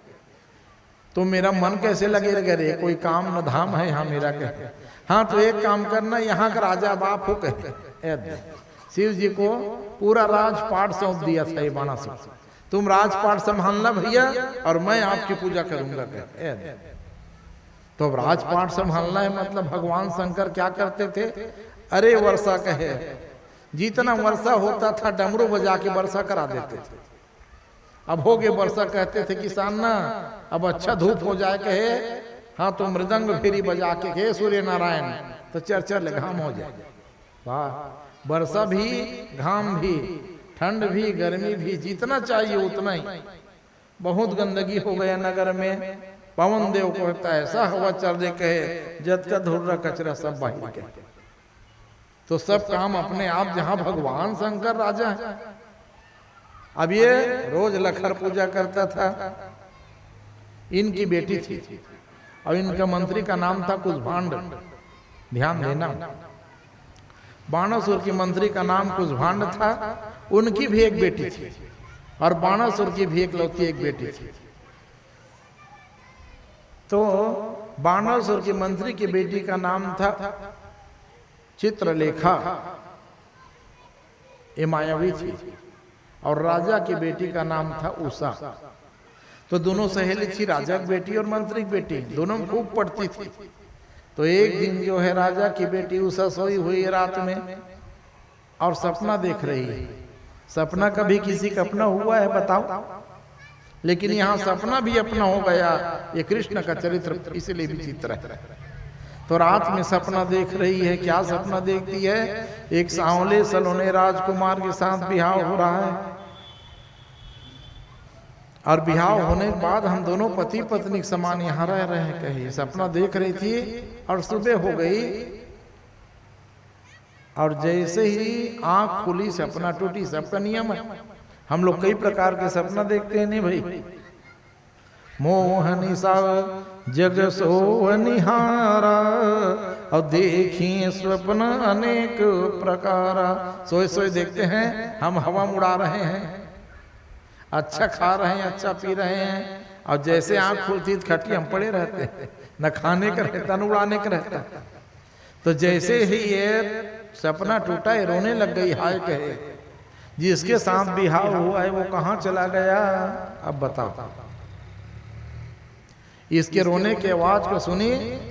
Speaker 1: तो मेरा मन कैसे लगेगा रे, कोई काम न धाम है यहाँ मेरा कह। हाँ, तो एक काम करना, यहाँ का राजा बाप हो कहे। शिव जी को पूरा राजपाट सौंप दिया था ये बाणासुर, तुम राजपाट संभालना भैया और मैं आपकी पूजा करूंगा कह। तो अब राजपाट संभालना है मतलब भगवान शंकर क्या करते थे? अरे वर्षा कहे, जितना वर्षा होता था डमरू बजा के वर्षा करा देते थे। अब हो गए वर्षा, कहते थे किसान ना अब अच्छा धूप हो जाए, कहे हाँ तो मृदंग फेरी बजा के कहे सूर्य नारायण, तो चरचर घाम हो जाए। वाह, वर्षा भी, घाम भी, ठंड भी, गर्मी भी, जितना चाहिए उतना ही। बहुत गंदगी हो गया नगर में, पवन देव को कहता है ऐसा हवा चल दे, कहे जद का धुर्रा कचरा सब बाहर के। तो सब काम अपने आप, जहां भगवान शंकर राजा है। अब ये रोज लखर पूजा करता था। इनकी बेटी थी और इनका मंत्री का नाम था कुशभांड। ध्यान देना, बाणासुर की मंत्री का नाम कुशभांड था। उनकी भी एक बेटी थी और बाणासुर की भी एकलौती एक बेटी थी। तो बाणासुर की मंत्री की बेटी का नाम था चित्रलेखा, ये मायावी थी, और राजा की बेटी का नाम था उषा। तो दोनों सहेली थी, राजा की बेटी और मंत्री की बेटी, दोनों खूब पढ़ती थी। तो एक दिन जो है राजा की बेटी उषा सोई हुई रात में और सपना देख रही है। सपना कभी किसी का अपना हुआ है बताओ? लेकिन यहाँ सपना भी अपना हो गया। ये कृष्ण का चरित्र इसलिए विचित्र है। तो रात में सपना देख रही है। क्या सपना देखती है? एक सांवले सलोने राजकुमार के साथ बिहाव हो रहा है, और बिहाव होने के बाद हम दोनों पति पत्नी के समान यहाँ रह रहे हैं। कहे सपना देख रही थी और सुबह हो गई, और जैसे ही आंख खुली सपना टूटी। सबका नियम है, हम लोग कई प्रकार के सपना देखते हैं। नहीं भाई, मोहनी सा जग सो निहारा और देखी स्वप्न अनेक प्रकारा। सोए सोए देखते हैं हम, हवा उड़ा रहे हैं, अच्छा खा रहे हैं, अच्छा पी रहे हैं, और जैसे आंख खुलती खट्टी हम पड़े रहते हैं, न खाने का रहता न उड़ाने का रहता। तो जैसे ही ये सपना टूटा, ये रोने लग गई। हाय कहे जिसके साथ बिहाव हुआ है वो कहाँ चला गया? अब बताओ। इसके रोने की आवाज को सुनी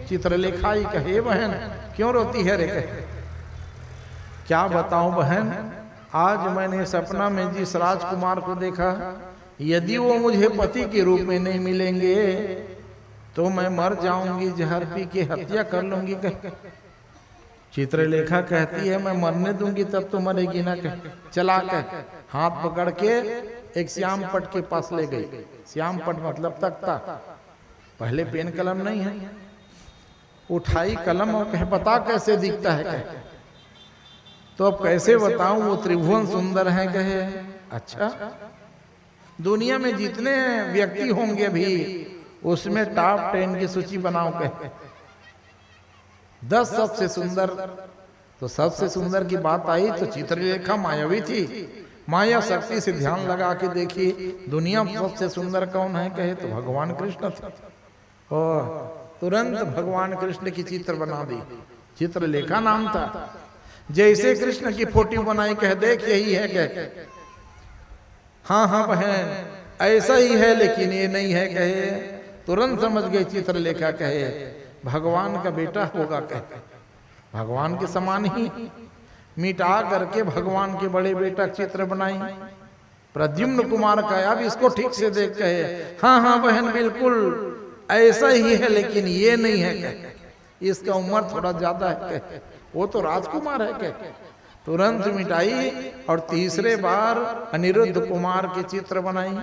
Speaker 1: चित्रलेखा ही कहे बहन क्यों रोती है रे? कहे क्या बताऊं बहन, आज मैंने सपना में जिस राजकुमार को देखा, यदि वो मुझे पति के रूप में नहीं मिलेंगे तो मैं मर जाऊंगी, जहर पी के हत्या कर लूंगी। कहे चित्रलेखा कहती है मैं मरने दूंगी तब तो मरेगी ना। कहे चला के हाथ पकड़ के एक श्याम पट के पास ले गई। श्याम पट मतलब तख्ता, पहले पेन कलम नहीं है। उठाई कलम और कहे बता कैसे दिखता है? कहे तो अब कैसे बताऊं, वो त्रिभुवन सुंदर है। कहे अच्छा, दुनिया में जितने व्यक्ति होंगे भी उसमें टॉप 10 की सूची बनाओ। कहे 10 सबसे सुंदर। तो सबसे सुंदर की बात आई तो चित्रलेखा मायावी थी। माया शक्ति से ध्यान लगा के देखी दुनिया में सबसे सुंदर कौन है? कहे तो भगवान कृष्ण थे। और तुरंत भगवान कृष्ण की चित्र बना दी। चित्रलेखा नाम था। जैसे कृष्ण की फोटो बनाई, कह देख यही है। कहे हाँ हाँ बहन ऐसा ही है, लेकिन ये नहीं है। कहे तुरंत समझ गई चित्रलेखा। कहे भगवान का बेटा होगा। कहे भगवान के समान ही मिटा करके भगवान के बड़े बेटा चित्र बनाई, प्रद्युम्न कुमार का। अब इसको ठीक से देख। कहे हाँ हाँ बहन बिल्कुल ऐसा ही है, लेकिन ये नहीं है। कहे इसका उम्र थोड़ा ज्यादा है। कहे वो तो राजकुमार है। कहे तुरंत मिटाई और तीसरे बार अनिरुद्ध कुमार के चित्र बनाई।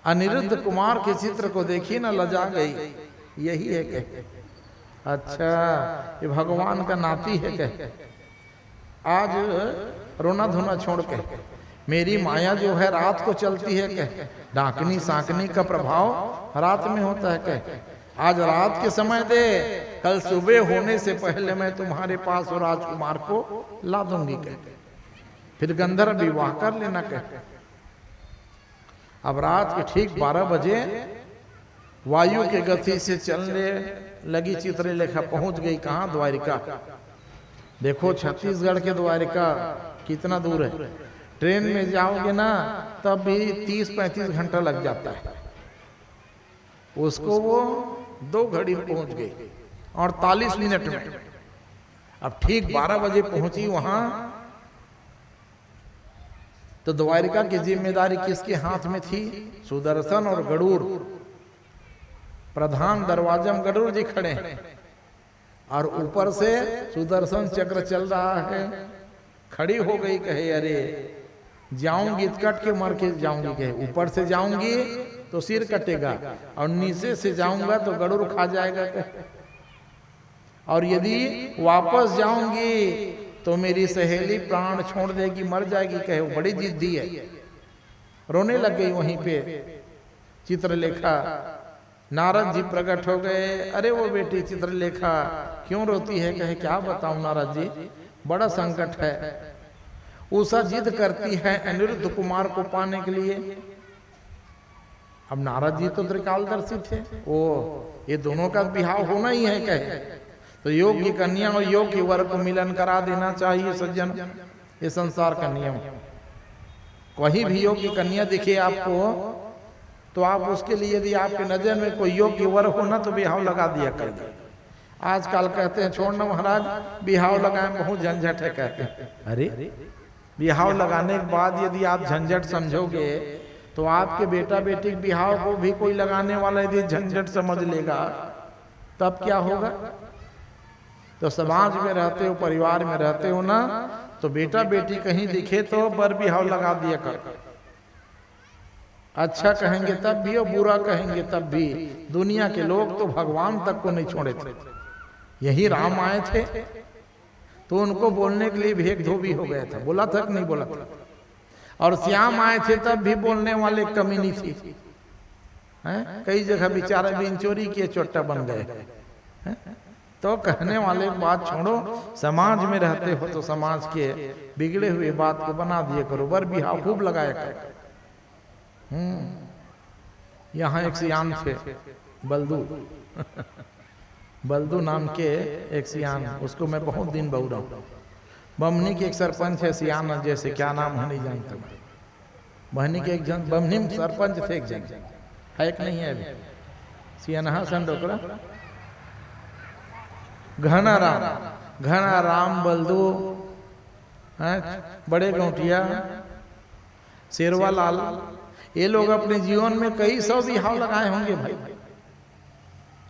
Speaker 1: अनिरुद्ध कुमार के चित्र को देखी ना लजा गई, यही है। कहे अच्छा ये भगवान का नाती है। कहे आज रोना धोना छोड़ के मेरी माया जो है रात को चलती है। कहे डाकनी सांकनी का प्रभाव रात में होता है। कहे आज रात के समय दे, कल सुबह होने से पहले मैं तुम्हारे पास और राजकुमार को ला दूंगी। कहे फिर गंधर्व विवाह कर लेना। कहे अब रात के ठीक 12 बजे वायु के गति से चलने लगी चित्रलेखा। पहुंच गई कहाँ? द्वारिका। देखो छत्तीसगढ़ के द्वारिका कितना दूर है। ट्रेन में जाओगे ना तब भी 30-35 घंटा लग जाता है। उसको वो 2 घड़ी में पहुंच गई 48 मिनट में। अब ठीक 12 बजे पहुंची वहां। तो द्वारिका की जिम्मेदारी किसके हाथ में थी? सुदर्शन और गरुड़। प्रधान दरवाजा में गरुड़ जी खड़े हैं और ऊपर से सुदर्शन चक्र चल रहा है। खड़ी हो गई, कहे अरे जाऊंगी कट के मर के जाऊंगी, कहे ऊपर से जाऊंगी तो सिर कटेगा और नीचे से जाऊंगा तो गरुड़ खा जाएगा, कहे और यदि वापस जाऊंगी तो मेरी सहेली प्राण छोड़ देगी, मर जाएगी, कहे वो बड़ी जिद्दी है। रोने लग गई वहीं पे चित्रलेखा। नारद जी प्रकट हो गए। अरे वो बेटी चित्रलेखा क्यों रोती है? कहे क्या बताऊं नारद जी, बड़ा संकट है। उषा जिद करती है अनिरुद्ध कुमार को पाने के लिए। अब नारद जी तो त्रिकालदर्शी थे, वो ये दोनों का विवाह होना ही है, कहे तो योग्य कन्या और योग्य वर को मिलन करा देना चाहिए सज्जन, ये संसार का नियम। कहीं भी योग्य कन्या दिखे आपको तो आप उसके लिए, यदि आपके नजर में कोई योग्य वर हो ना तो बिहाव लगा दिया कर दे। आजकल कहते हैं छोड़ना महाराज बिहाव लगाए बहुत झंझट है, कहते हैं। अरे बिहाव लगाने के बाद यदि आप झंझट समझोगे तो आपके बेटा बेटी के बिहाव को भी कोई लगाने वाला यदि झंझट समझ लेगा तब क्या होगा? तो समाज में रहते हो, परिवार में रहते हो ना, तो बेटा बेटी कहीं दिखे तो बर बिहाव लगा दिया कर। अच्छा कहेंगे तब भी और बुरा कहेंगे तब भी। दुनिया के लोग तो भगवान तक को नहीं छोड़े थे। यही राम आए थे तो उनको बोलने के लिए भेद धोबी हो गया था, बोला था कि नहीं बोला था। और श्याम आए थे तब भी बोलने वाले कमी नहीं थी। कई जगह बेचारा बिन चोरी किए चोट्टा बन गए। तो कहने वाले बात छोड़ो, समाज में रहते हो तो समाज के बिगड़े हुए बात को बना दिए करो। बर बिहाव खूब लगाया करो। यहाँ एक सियान थे बलदू बलदू नाम के एक सियान, उसको मैं बहुत दिन बहु रहा हूँ। बमनी के एक सरपंच है सियान, जैसे क्या नाम है नहीं जानता। बहनी के एक जन बमनी में सरपंच थे, एक जन है एक नहीं है अभी सियानहा सन डोकरा घना राम बलदू बड़े गौटिया शेरवा लाल, ये लोग अपने जीवन में कई सौ बिहाव लगाए होंगे भाई।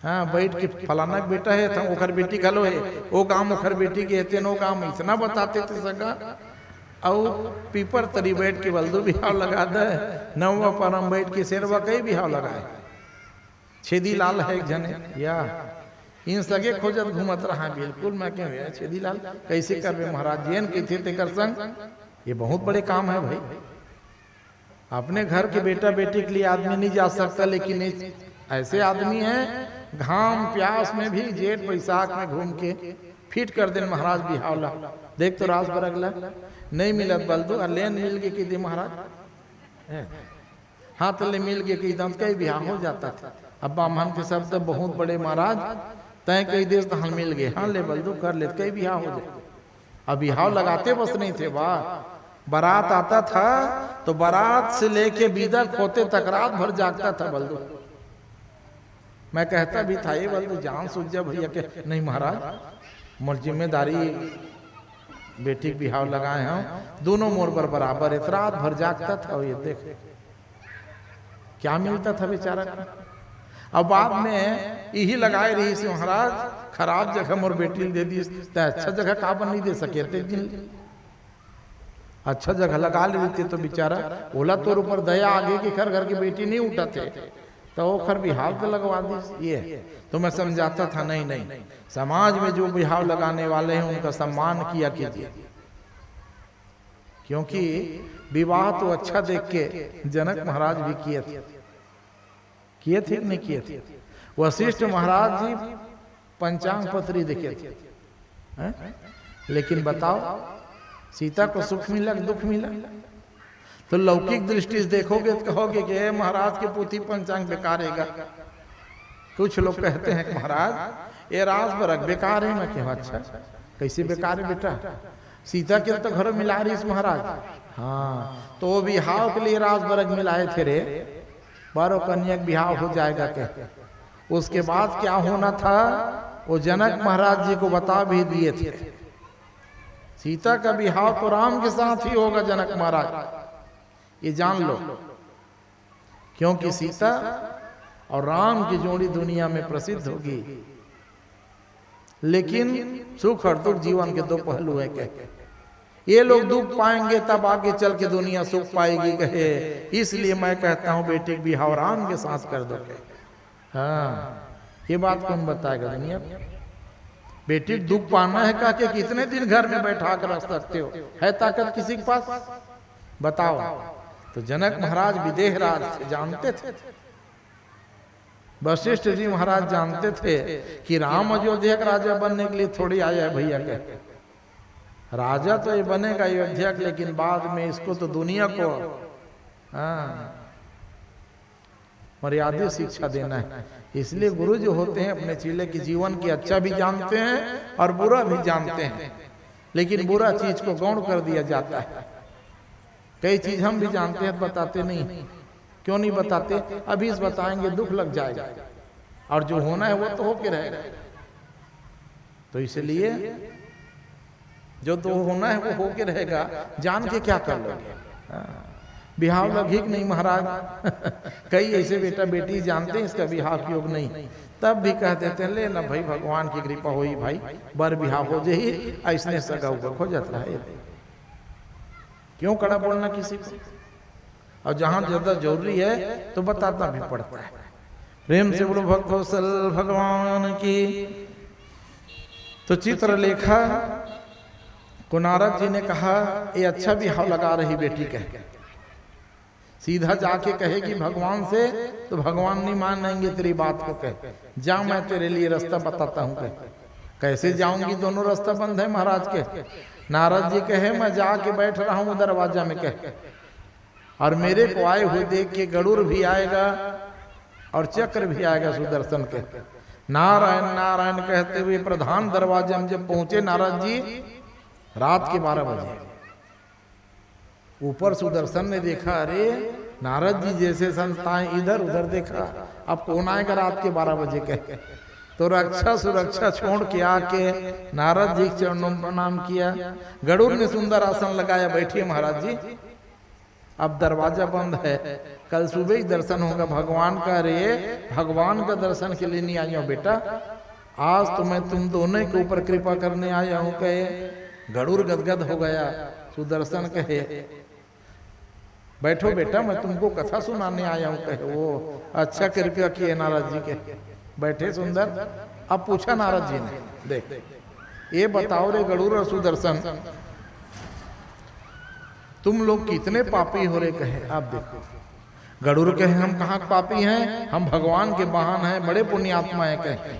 Speaker 1: हाँ बैठ के फलाना बेटा है था ओखर बेटी घलो है, वो काम ओखर बेटी के हेते नो काम इतना बताते थे सगा। और पीपर तरी बैठ के बलदू बिहाव लगा दे, नौवा परम बैठ के शेरवा कई बिहाव लगाए। छेदी लाल है एक जने, या इन सगे खोजत घूमत रहा। बिल्कुल मैं क्यों है छेदी लाल कैसे करवे महाराज जैन के थे तेकर संग, ये बहुत बड़े काम है भाई। अपने घर के बेटा बेटी के लिए आदमी नहीं जा सकता, लेकिन ऐसे आदमी हैं घाम प्यास में भी जेठ बैसाख में घूम के फिट कर दे महाराज बिहावला। देख तो राज बरगला नहीं मिलत बलदू लेन मिल गए कि दे महाराज हाथ ले मिल गए कि दम कई बिहाव हो जाता था। अब ब्राह्मण के शब्द तो बहुत बड़े महाराज तय कई देश तो मिल गए, हाँ ले बलदू कर ले कई बिहाव हो जाए। अब बिहाव लगाते बस नहीं थे, वाह बारात आता था तो बारात से लेके बिदक होते तक रात भर जागता था बलदू। मैं कहता भी था ये बलदू जान सूझ जा भैया के, नहीं महाराज मोर जिम्मेदारी बेटी के बिहाव लगाए हैं, दोनों मोर पर बराबर है। रात भर जागता था। ये देख क्या मिलता था बेचारा का। अब बाद में यही लगाए रही से महाराज खराब जगह मोर बेटी दे दी, अच्छा जगह का नहीं दे सके थे। अच्छा जगह लगा लेते तो बेचारा बोला तोर ऊपर दया आगे कि घर घर की बेटी नहीं उठाते तो वो खर बिहाव तो लगवा दी। ये तो मैं समझाता था नहीं नहीं, समाज में जो बिहाव लगाने वाले हैं उनका सम्मान किया कीजिए। क्योंकि विवाह तो अच्छा देख के जनक महाराज भी किए थे कि नहीं किए थे। वशिष्ठ महाराज जी पंचांग पत्री देखे थे, लेकिन बताओ सीता को सुख मिला दुख मिला? तो लौकिक दृष्टि से देखोगे तो कहोगे कि महाराज के पोथी पंचांग बेकारेगा। कुछ लोग कहते हैं कि महाराज ये राज बरक बेकार है। मैं कहूँ अच्छा कैसे बेकार है बेटा, सीता के तो घर मिला रही महाराज। हाँ तो बिहाव के लिए राज बरक मिलाए थे रे, 12 कन्या बिहाव हो जाएगा क्या? उसके बाद क्या होना था वो जनक महाराज जी को बता भी दिए थे। सीता का बिहाव तो राम के साथ ही होगा जनक महाराज, ये जान लो, क्योंकि सीता और राम की जोड़ी दुनिया में प्रसिद्ध होगी। लेकिन सुख और दुख जीवन के दो पहलू है। कहे ये लोग दुख पाएंगे तब आगे चल के दुनिया सुख पाएगी। कहे इसलिए मैं कहता हूं बेटी बिहाव राम के साथ कर दो। हाँ, ये बात कौन बताएगा दुनिया? बेटी दुख पाना है कहा कि कितने दिन घर में बैठा कर रख सकते हो? है ताकत किसी के पास? बताओ। तो जनक महाराज विदेह राज थे, जानते थे। वशिष्ठ जी महाराज जानते थे कि राम अयोध्या का राजा बनने के लिए थोड़ी आया है भैया के। राजा तो ये बनेगा अयोध्या के, लेकिन बाद में इसको तो दुनिया को मर्यादित शिक्षा देना है। इसलिए गुरु जो होते हैं अपने चेले के जीवन की अच्छा भी जानते हैं और बुरा भी जानते हैं, लेकिन बुरा चीज को गौण कर दिया जाता है। कई चीज हम भी जानते हैं, बताते नहीं। क्यों नहीं बताते? अभी इस बताएंगे दुख लग जाएगा, और जो होना है वो तो होके रहेगा। तो इसलिए जो तो होना है वो होके रहेगा, जान के क्या कर लोगे? बिहाव लगी कि नहीं महाराज? कई ऐसे बेटा बेटी जानते हैं इसका बिहाव की योग नहीं, तब भी कह देते हैं ले ना भाई भगवान की कृपा हुई भाई बर बिहाव हो जाए, ऐसने सगा उगा हो जाता है। क्यों कड़ा बोलना किसी को? और जहां ज्यादा जरूरी है तो बताना भी पड़ता है। प्रेम से बोलो भक्त वत्सल भगवान की। तो चित्रलेखा को नारद जी ने कहा ये अच्छा बिहाव लगा रही बेटी कह, सीधा जाके कहेगी भगवान से तो भगवान नहीं मानेंगे तेरी बात को। कह जा मैं तेरे लिए रास्ता बताता हूँ। कह कैसे जाऊंगी? दोनों रास्ता बंद है महाराज के। नारद जी कहे मैं जाके बैठ रहा हूँ दरवाजा में। कह और मेरे को आए हुए देख के गरुड़ भी आएगा और चक्र भी आएगा सुदर्शन के। नारायण नारायण कहते हुए प्रधान दरवाजे में जब पहुंचे नारद जी रात के 12 बजे, ऊपर सुदर्शन ने देखा, अरे नारद जी जैसे संताएं इधर उधर देखा, अब कौन आएगा रात के 12 बजे? कह तो रक्षा सुरक्षा छोड़ के आके नारद जी के चरणों में प्रणाम किया। गरुड़ ने सुंदर आसन लगाया, बैठिए महाराज जी, अब दरवाजा बंद है, कल सुबह ही दर्शन होगा भगवान का। रे भगवान का दर्शन के लिए नहीं आया हूं बेटा, आज तो मैं तुम दोनों के ऊपर कृपा करने आया हूं। कहे गरुड़ गदगद हो गया। सुदर्शन कहे बैठो बेटा मैं तुमको कथा सुनाने आया हूं। कहे वो अच्छा कृपया किए नारद जी के। बैठे सुंदर। अब पूछा नारद जी ने, देख ये बताओ रे गरुड़ और सुदर्शन, तुम लोग कितने पापी हो रे? कहे आप देखो। गरुड़ कहे हम कहाँ पापी हैं, हम भगवान के वाहन हैं, बड़े पुण्यात्मा हैं। कहे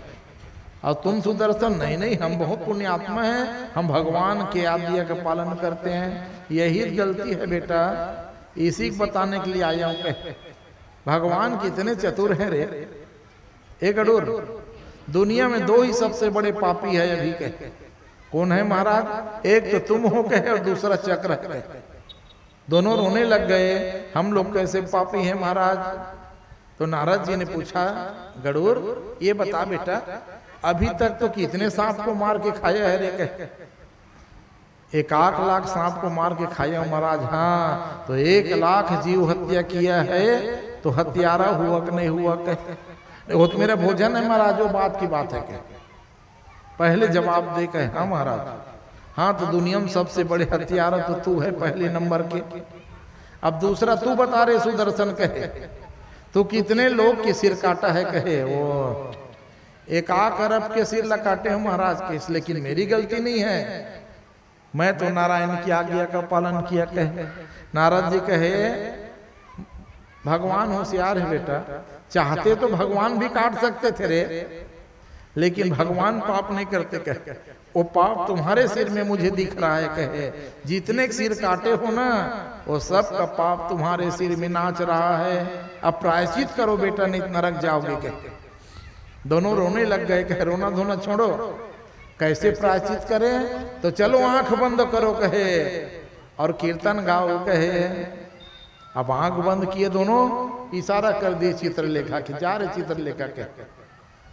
Speaker 1: और तुम सुदर्शन, नहीं नहीं हम बहुत पुण्यात्मा हैं, हम भगवान के आज्ञा का पालन करते हैं। यही गलती है बेटा, इसी को बताने के लिए आया हूं। कहे भगवान कितने चतुर हैं रे। एक गरुड़, दुनिया में 2 ही सबसे बड़े पापी है अभी। कहे कौन है महाराज? एक तो तुम हो कहे और दूसरा चक्र है। कहे दोनों रोने लग गए, हम लोग कैसे पापी हैं महाराज? तो नारद जी ने पूछा गरुड़ ये बता बेटा, अभी तक तो कितने सांप को मार के खाया है रे? कहे 1 लाख सांप को मार के खाया हूं महाराज। हाँ तो 1 लाख जीव हत्या किया है तो हत्यारा हुआ कि नहीं हुआ? कहे वो तो मेरा भोजन है महाराज, वो बात की बात है। कहे पहले जवाब दे। कहे हाँ महाराज। हाँ तो दुनिया में सबसे बड़े हत्यारा तो तू है पहले नंबर के। अब दूसरा तू बता रहे सुदर्शन, कहे तू कितने लोग के सिर काटा है? कहे वो 1 अरब के सिर ला काटे हूं महाराज के, लेकिन मेरी गलती नहीं है, मैं तो नारायण की आज्ञा का पालन किया। कहे नारद जी कहे भगवान होशियार है बेटा, चाहते तो भगवान भी काट सकते थे रे, लेकिन भगवान पाप नहीं करते। कहे वो पाप तुम्हारे सिर में मुझे दिख रहा है। कहे जितने सिर काटे हो ना वो सब का पाप तुम्हारे सिर में नाच रहा है, अब प्रायश्चित करो बेटा नहीं नरक जाओगे। कहे दोनों रोने लग गए। कहे रोना धोना छोड़ो, कैसे प्रायश्चित करें? तो चलो आंख बंद करो कहे और कीर्तन गाओ। कहे अब आंख बंद किए दोनों, इशारा कर दिए चित्रलेखा की, जा रहे चित्रलेखा के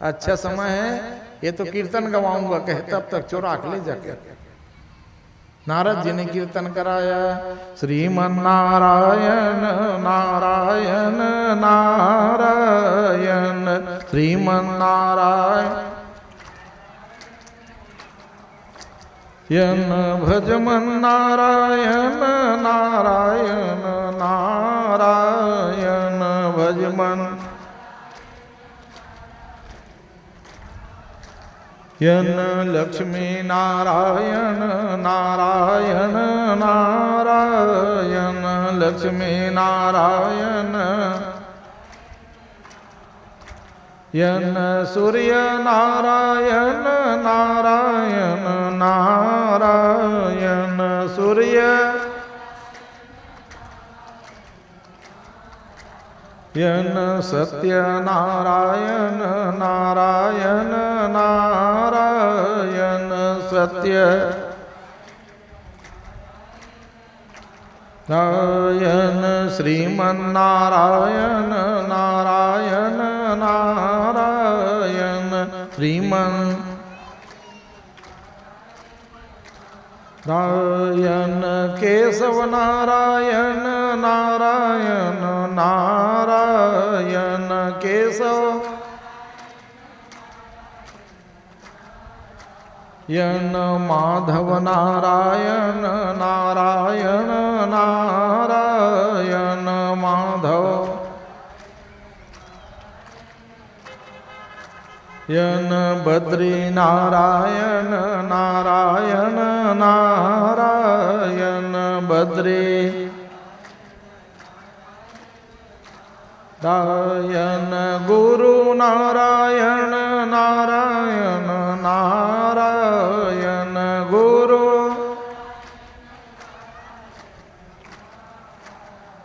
Speaker 1: अच्छा समय है ये तो कीर्तन गवाऊंगा। कहे तब तक चोरा के ले जाके नारद जी ने कीर्तन कराया, श्रीमन नारायण नारायण नारायण, श्रीमन नारायण भजमन नारायण नारायण नारायण भजमन यन लक्ष्मी नारायण नारायण नारायण लक्ष्मी नारायण, यन सूर्य नारायण नारायण नारायण सूर्य, यन सत्य नारायण नारायण नारायण सत्य नारायण, श्रीमन नारायण नारायण नारायण श्रीमन नारायण, केशव नारायण नारायण नारायण केशव, यन माधव नारायण नारायण नारायण माधव, यन बद्री नारायण नारायण नारायण बद्री नारायण, गुरु नारायण नारायण नारायण गुरु,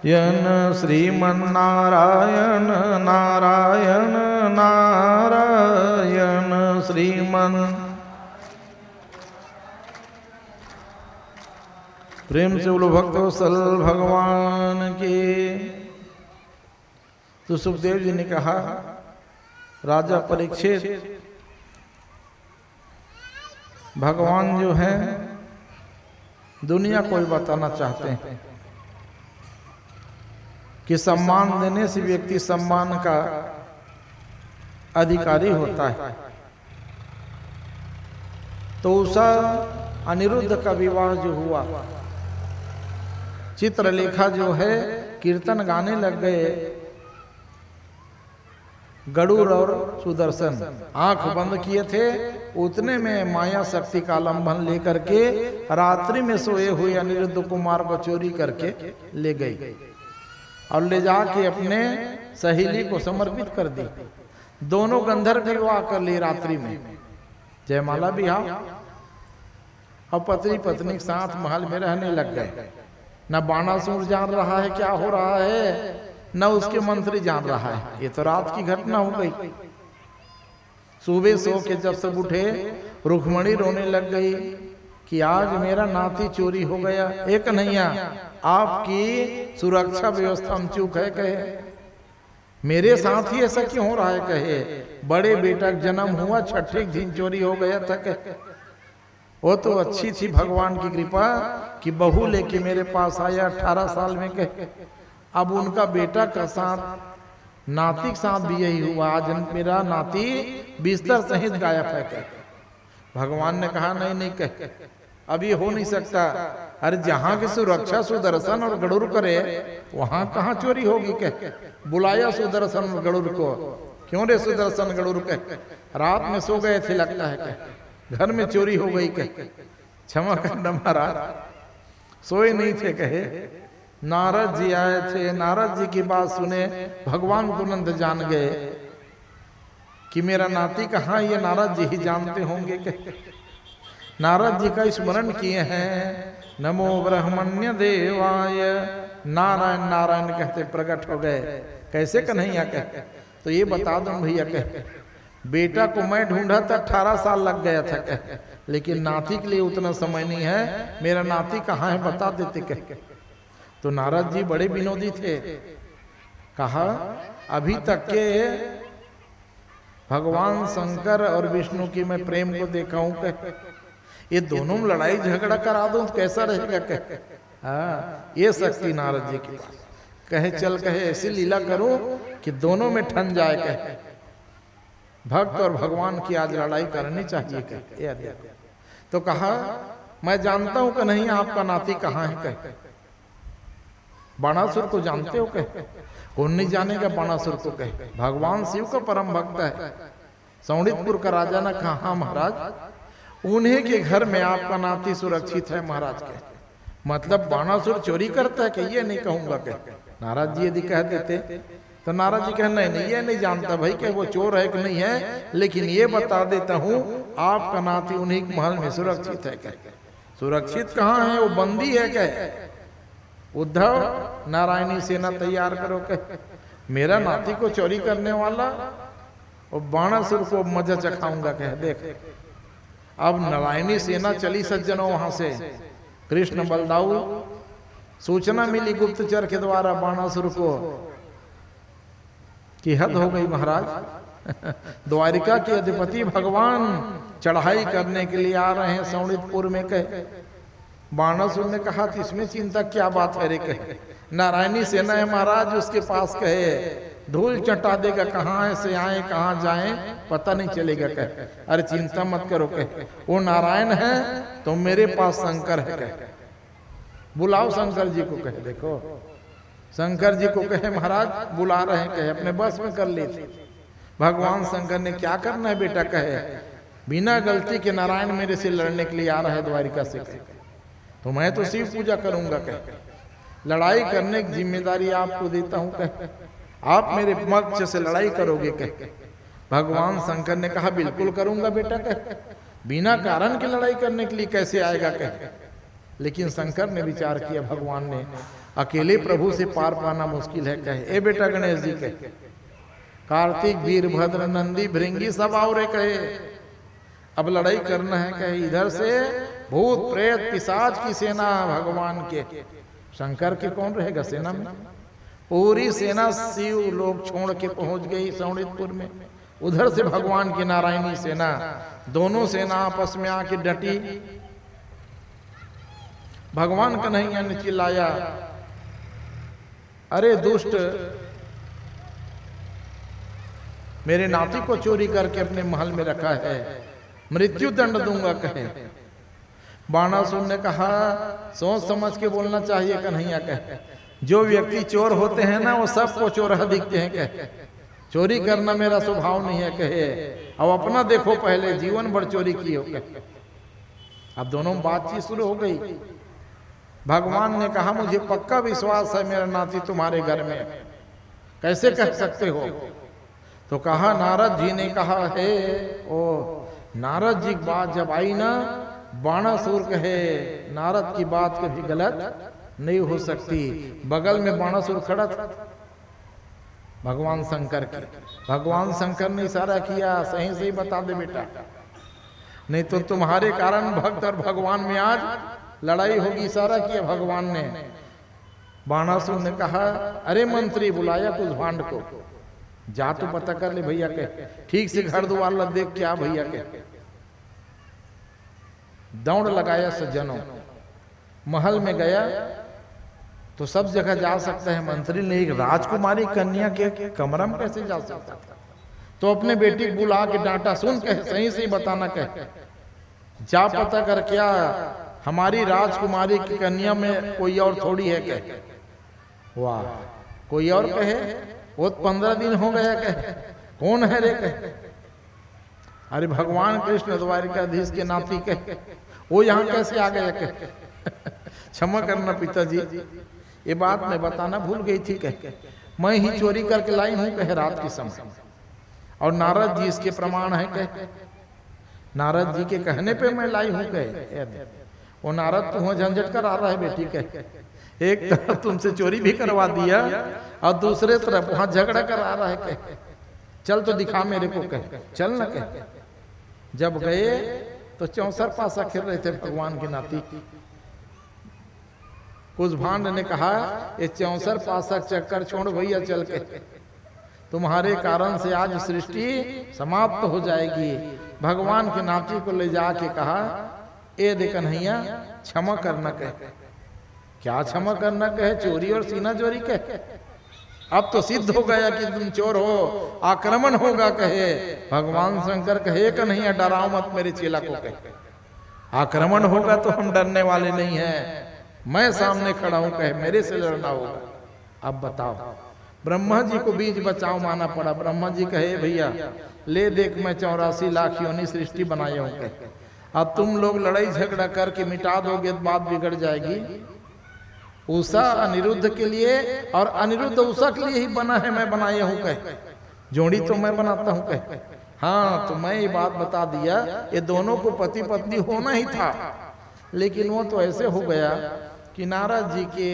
Speaker 1: यन श्रीमन नारायण नारायण नारायण श्रीमन। प्रेम से बोलो भक्तवत्सल भगवान की। तो सुखदेव जी ने कहा, राजा परीक्षित, भगवान जो है दुनिया को बताना चाहते हैं कि सम्मान देने से व्यक्ति सम्मान का अधिकारी होता है। तो उषा अनिरुद्ध का विवाह जो हुआ, चित्रलेखा जो है कीर्तन गाने लग गए, गरुड़ और सुदर्शन आंख बंद किए थे, उतने में माया शक्ति का आलंबन लेकर के रात्रि में सोए हुए अनिरुद्ध कुमार को चोरी करके ले गई और ले जाके अपने सहेली को समर्पित कर दी। दोनों गंधर्व विवाह कर ली रात्रि में, जयमाला भी हाँ, और पत्नी पत्नी के साथ महल में रहने लग गए। न बाणासुर जान रहा है क्या हो रहा है, न उसके मंत्री जान रहा है। ये तो रात की घटना हो गई। सुबह सो के जब सब उठे, रुक्मणी रोने लग गई कि आज मेरा नाती चोरी हो गया। एक नैया आपकी सुरक्षा व्यवस्था में चूक है, कहे मेरे साथ ही ऐसा क्यों हो रहा है, कहे बड़े बेटा का जन्म हुआ, छठे दिन चोरी हो गया था। कहे वो तो अच्छी थी भगवान की कृपा कि बहू लेके मेरे पास आया 18 साल में। कहे अब उनका बेटा का साथ नाती के साथ भी यही हुआ, आज मेरा नाती बिस्तर सहित गायब है। कहे भगवान ने कहा नहीं नहीं, कहे अभी हो नहीं सकता। अरे जहां की सुरक्षा सुदर्शन और गरुड़ करे वहां कहाँ चोरी होगी। कहे बुलाया सुदर्शन और गरुड़ को, क्यों रे सुदर्शन गरुड़, कहे रात में सो गए थे लगता है, कहे घर में चोरी हो गई। कहे क्षमा करना महाराज, सोए नहीं थे। कहे नारद जी आए थे, नारद जी की बात सुने, भगवान तुरंत जान गए कि मेरा नाती कहाँ, ये नारद जी ही जानते होंगे। नारद जी का स्मरण किए हैं, नमो ब्रह्मण्य देवाय, नारायण नारायण कहते प्रकट हो गए। कैसे कन्हैया, कहे तो ये बता दूं भैया, कहे बेटा को मैं ढूंढा था 18 साल लग गया था, कहे लेकिन नाती के लिए उतना समय नहीं है, मेरा नाती कहाँ है बता देते। कहे तो नारद जी बड़े विनोदी थे, कहा अभी तक के भगवान शंकर और विष्णु की मैं प्रेम को देखा हूं। कहे ये दोनों में लड़ाई झगड़ा करा दूं तो कैसा रहेगा? कहे हाँ, ये शक्ति नारद जी की। कहे चल, कहे ऐसी लीला करूं कि दोनों में ठन जाए। कहे भक्त और भगवान की आज लड़ाई करनी चाहिए। कहे तो कहा मैं जानता हूं कि नहीं आपका नाती कहाँ है। कहे बाणासुर को जानते हो? कहे कौन नहीं जानेगा बाणासुर को। कहे भगवान शिव का परम भक्त है, सौंडितपुर का राजा ना कहा महाराज, उन्हीं के घर में आपका नाती सुरक्षित है महाराज। के मतलब बाणासुर चोरी करता है? कि ये नहीं कहूंगा। कहे नारद जी यदि कह देते तो नारद जी कहे नहीं ये नहीं जानता भाई कि वो चोर है कि नहीं है, लेकिन ये बता देता हूं आपका नाती उन्हीं के महल में सुरक्षित है। कहे सुरक्षित कहाँ है? वो बंदी है। कहे उद्धव नारायणी सेना तैयार करो। कहे मेरा नाती को चोरी करने वाला और बाणासुर को मजा चखाऊंगा। कहे देख अब नारायणी सेना चली सज्जनों वहां से। कृष्ण बलदाऊ सूचना मिली गुप्तचर के द्वारा बाणासुर को कि हद हो गई महाराज, द्वारिका के अधिपति भगवान चढ़ाई करने के लिए आ रहे हैं सौंडितपुर में। कहे बाणासुर ने कहा कि इसमें चिंता क्या बात है रे। कहे नारायणी सेना है महाराज उसके पास। कहे धूल चटा देगा, कहाँ से आए कहाँ जाए पता नहीं चलेगा। कहे अरे चिंता मत करो। कहे वो नारायण है तो मेरे पास शंकर है। कहे बुलाओ शंकर जी को। कहे देखो शंकर जी को कहे महाराज बुला रहे हैं। कहे अपने बस में कर ली थी। भगवान शंकर ने क्या करना है बेटा? कहे बिना गलती के नारायण मेरे से लड़ने के लिए आ रहा है द्वारिका से। कहे तो मैं तो शिव पूजा करूंगा। कहे लड़ाई करने की जिम्मेदारी आपको देता हूं। कहे आप मेरे पक्ष से लड़ाई करोगे। कहे भगवान शंकर ने कहा बिल्कुल करूंगा बेटा। कहे बिना कारण की लड़ाई करने के लिए कैसे आएगा? कहे लेकिन शंकर ने विचार किया, भगवान ने अकेले प्रभु से पार पाना मुश्किल है। कहे ए बेटा गणेश जी, कहे कार्तिक वीरभद्र नंदी भृंगी सब आओ रे। कहे अब लड़ाई करना है। कहे इधर से भूत प्रेत पिशाच की सेना भगवान के, शंकर के कौन रहेगा सेना में? पूरी सेना शिव लोग छोड़ के पहुंच गई सौंडितपुर में। उधर से भगवान की नारायणी सेना, दोनों सेना आपस में आके डटी। भगवान कन्हैया ने चिल्लाया अरे दुष्ट, मेरे नाती को चोरी करके अपने महल में रखा है, मृत्यु दंड दूंगा। कहे बाणासुर ने कहा सोच समझ के बोलना चाहिए कन्हैया। कहे जो व्यक्ति चोर होते हैं ना वो सबको चोरहा दिखते हैं। कहे चोरी करना मेरा स्वभाव नहीं है। कहे अब अपना देखो, पहले जीवन भर चोरी की हो। कहे अब दोनों बातचीत शुरू हो गई। भगवान ने कहा मुझे पक्का विश्वास है मेरा नाती तुम्हारे घर में, कैसे कह सकते हो? तो कहा नारद जी ने कहा है। ओ नारद जी की बात जब आई ना, बाणासुर कहे नारद की बात कभी गलत नहीं हो सकती। बगल में बाणासुर खड़ा था भगवान शंकर के। भगवान शंकर ने इशारा किया सही सही बता दे बेटा, नहीं तो तुम्हारे कारण भक्त और भगवान में आज लड़ाई होगी। इशारा किया भगवान ने। बाणासुर ने कहा अरे मंत्री बुलाया कुछ भांड को, जा तो पता कर ले भैया। के ठीक से घर द्वार देख क्या भैया। के दौड़ लगाया सज्जनों, महल में गया तो सब जगह जा सकता है मंत्री ने, एक राजकुमारी कन्या के कमरा में कैसे जा सकता था? तो अपने बेटी को बुला के डांटा, सुन कहे सही सही बताना। कहे जा पता कर क्या हमारी राजकुमारी की कन्या में कोई और थोड़ी है। कहे वाह कोई और? कहे वो 15 दिन हो गया। कहे कौन है रे? कहे अरे भगवान कृष्ण द्वारिकाधीश के नाती। कहे वो यहाँ कैसे आ गया? कहे क्षमा करना पिताजी, ये बात मैं बताना भूल गई थी। कहे मैं ही चोरी करके लाई हूं। कहे रात के समय, और नारद जी इसके प्रमाण है। कहे नारद जी के कहने पे मैं लाई हूं। कहे वो नारद तो झंझट कर आ रहा है बेटी। कहे एक तरफ तुमसे चोरी भी करवा दिया और दूसरे तरफ वहां झगड़ा कर आ रहा है। कहे चल तो दिखा मेरे को। कहे चल न। कहे जब गए तो 64 पासा खेल रहे थे भगवान के नाती। कुछ भांड ने कहा ये 64 पासा चक्कर छोड़ भैया, चल के तुम्हारे कारण से आज सृष्टि समाप्त हो जाएगी। भगवान के नाती को ले जाके कहा ए दे कन्हैया क्षमा करना कहे। क्या क्षमा करना कहे? चोरी और सीना चोरी कहे। अब तो सिद्ध हो गया कि तुम चोर हो, आक्रमण होगा कहे। भगवान शंकर कहे कन्हैया डराओ मत मेरे चेला को कहे, आक्रमण होगा तो हम डरने वाले नहीं हैं, मैं सामने खड़ा हूं कहे, मेरे से लड़ना होगा। अब बताओ, ब्रह्मा जी को बीच बचाव माना पड़ा। ब्रह्मा जी कहे भैया ले देख मैं 84 लाख योनि सृष्टि बनाया हूं कहे, अब तुम लोग लड़ाई झगड़ा करके मिटा दोगे तो बात बिगड़ जाएगी। उषा अनिरुद्ध के लिए और अनिरुद्ध उषा के लिए ही बना है, मैं बनाया हूं कहे, जोड़ी तो मैं बनाता हूं कहे। हाँ तो मैं ये बात बता दिया, ये दोनों को पति पत्नी होना ही था, लेकिन वो तो ऐसे हो गया कि नारद जी के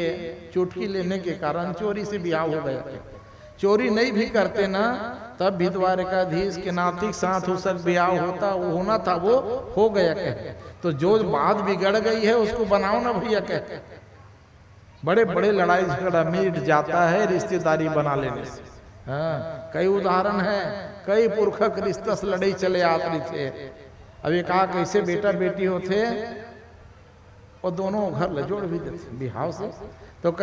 Speaker 1: चुटकी लेने के कारण चोरी से ब्याह हो गया। चोरी नहीं भी करते ना तब भी द्वारकाधीश के नातिक साथ उसका ब्याह होता, वो होना था, वो हो गया कहे। तो जो बात बिगड़ गई है उसको बनाओ ना भैया कहे। बड़े बड़े लड़ाई झगड़ा मिट जाता है रिश्तेदारी बना लेने से। हाँ कई उदाहरण है, कई पुरखक रिश्ता से लड़ाई चले आते थे। अब एक कहा कैसे बेटा बेटी होते और दोनों घर लजोड़ भी देते बिहाव से।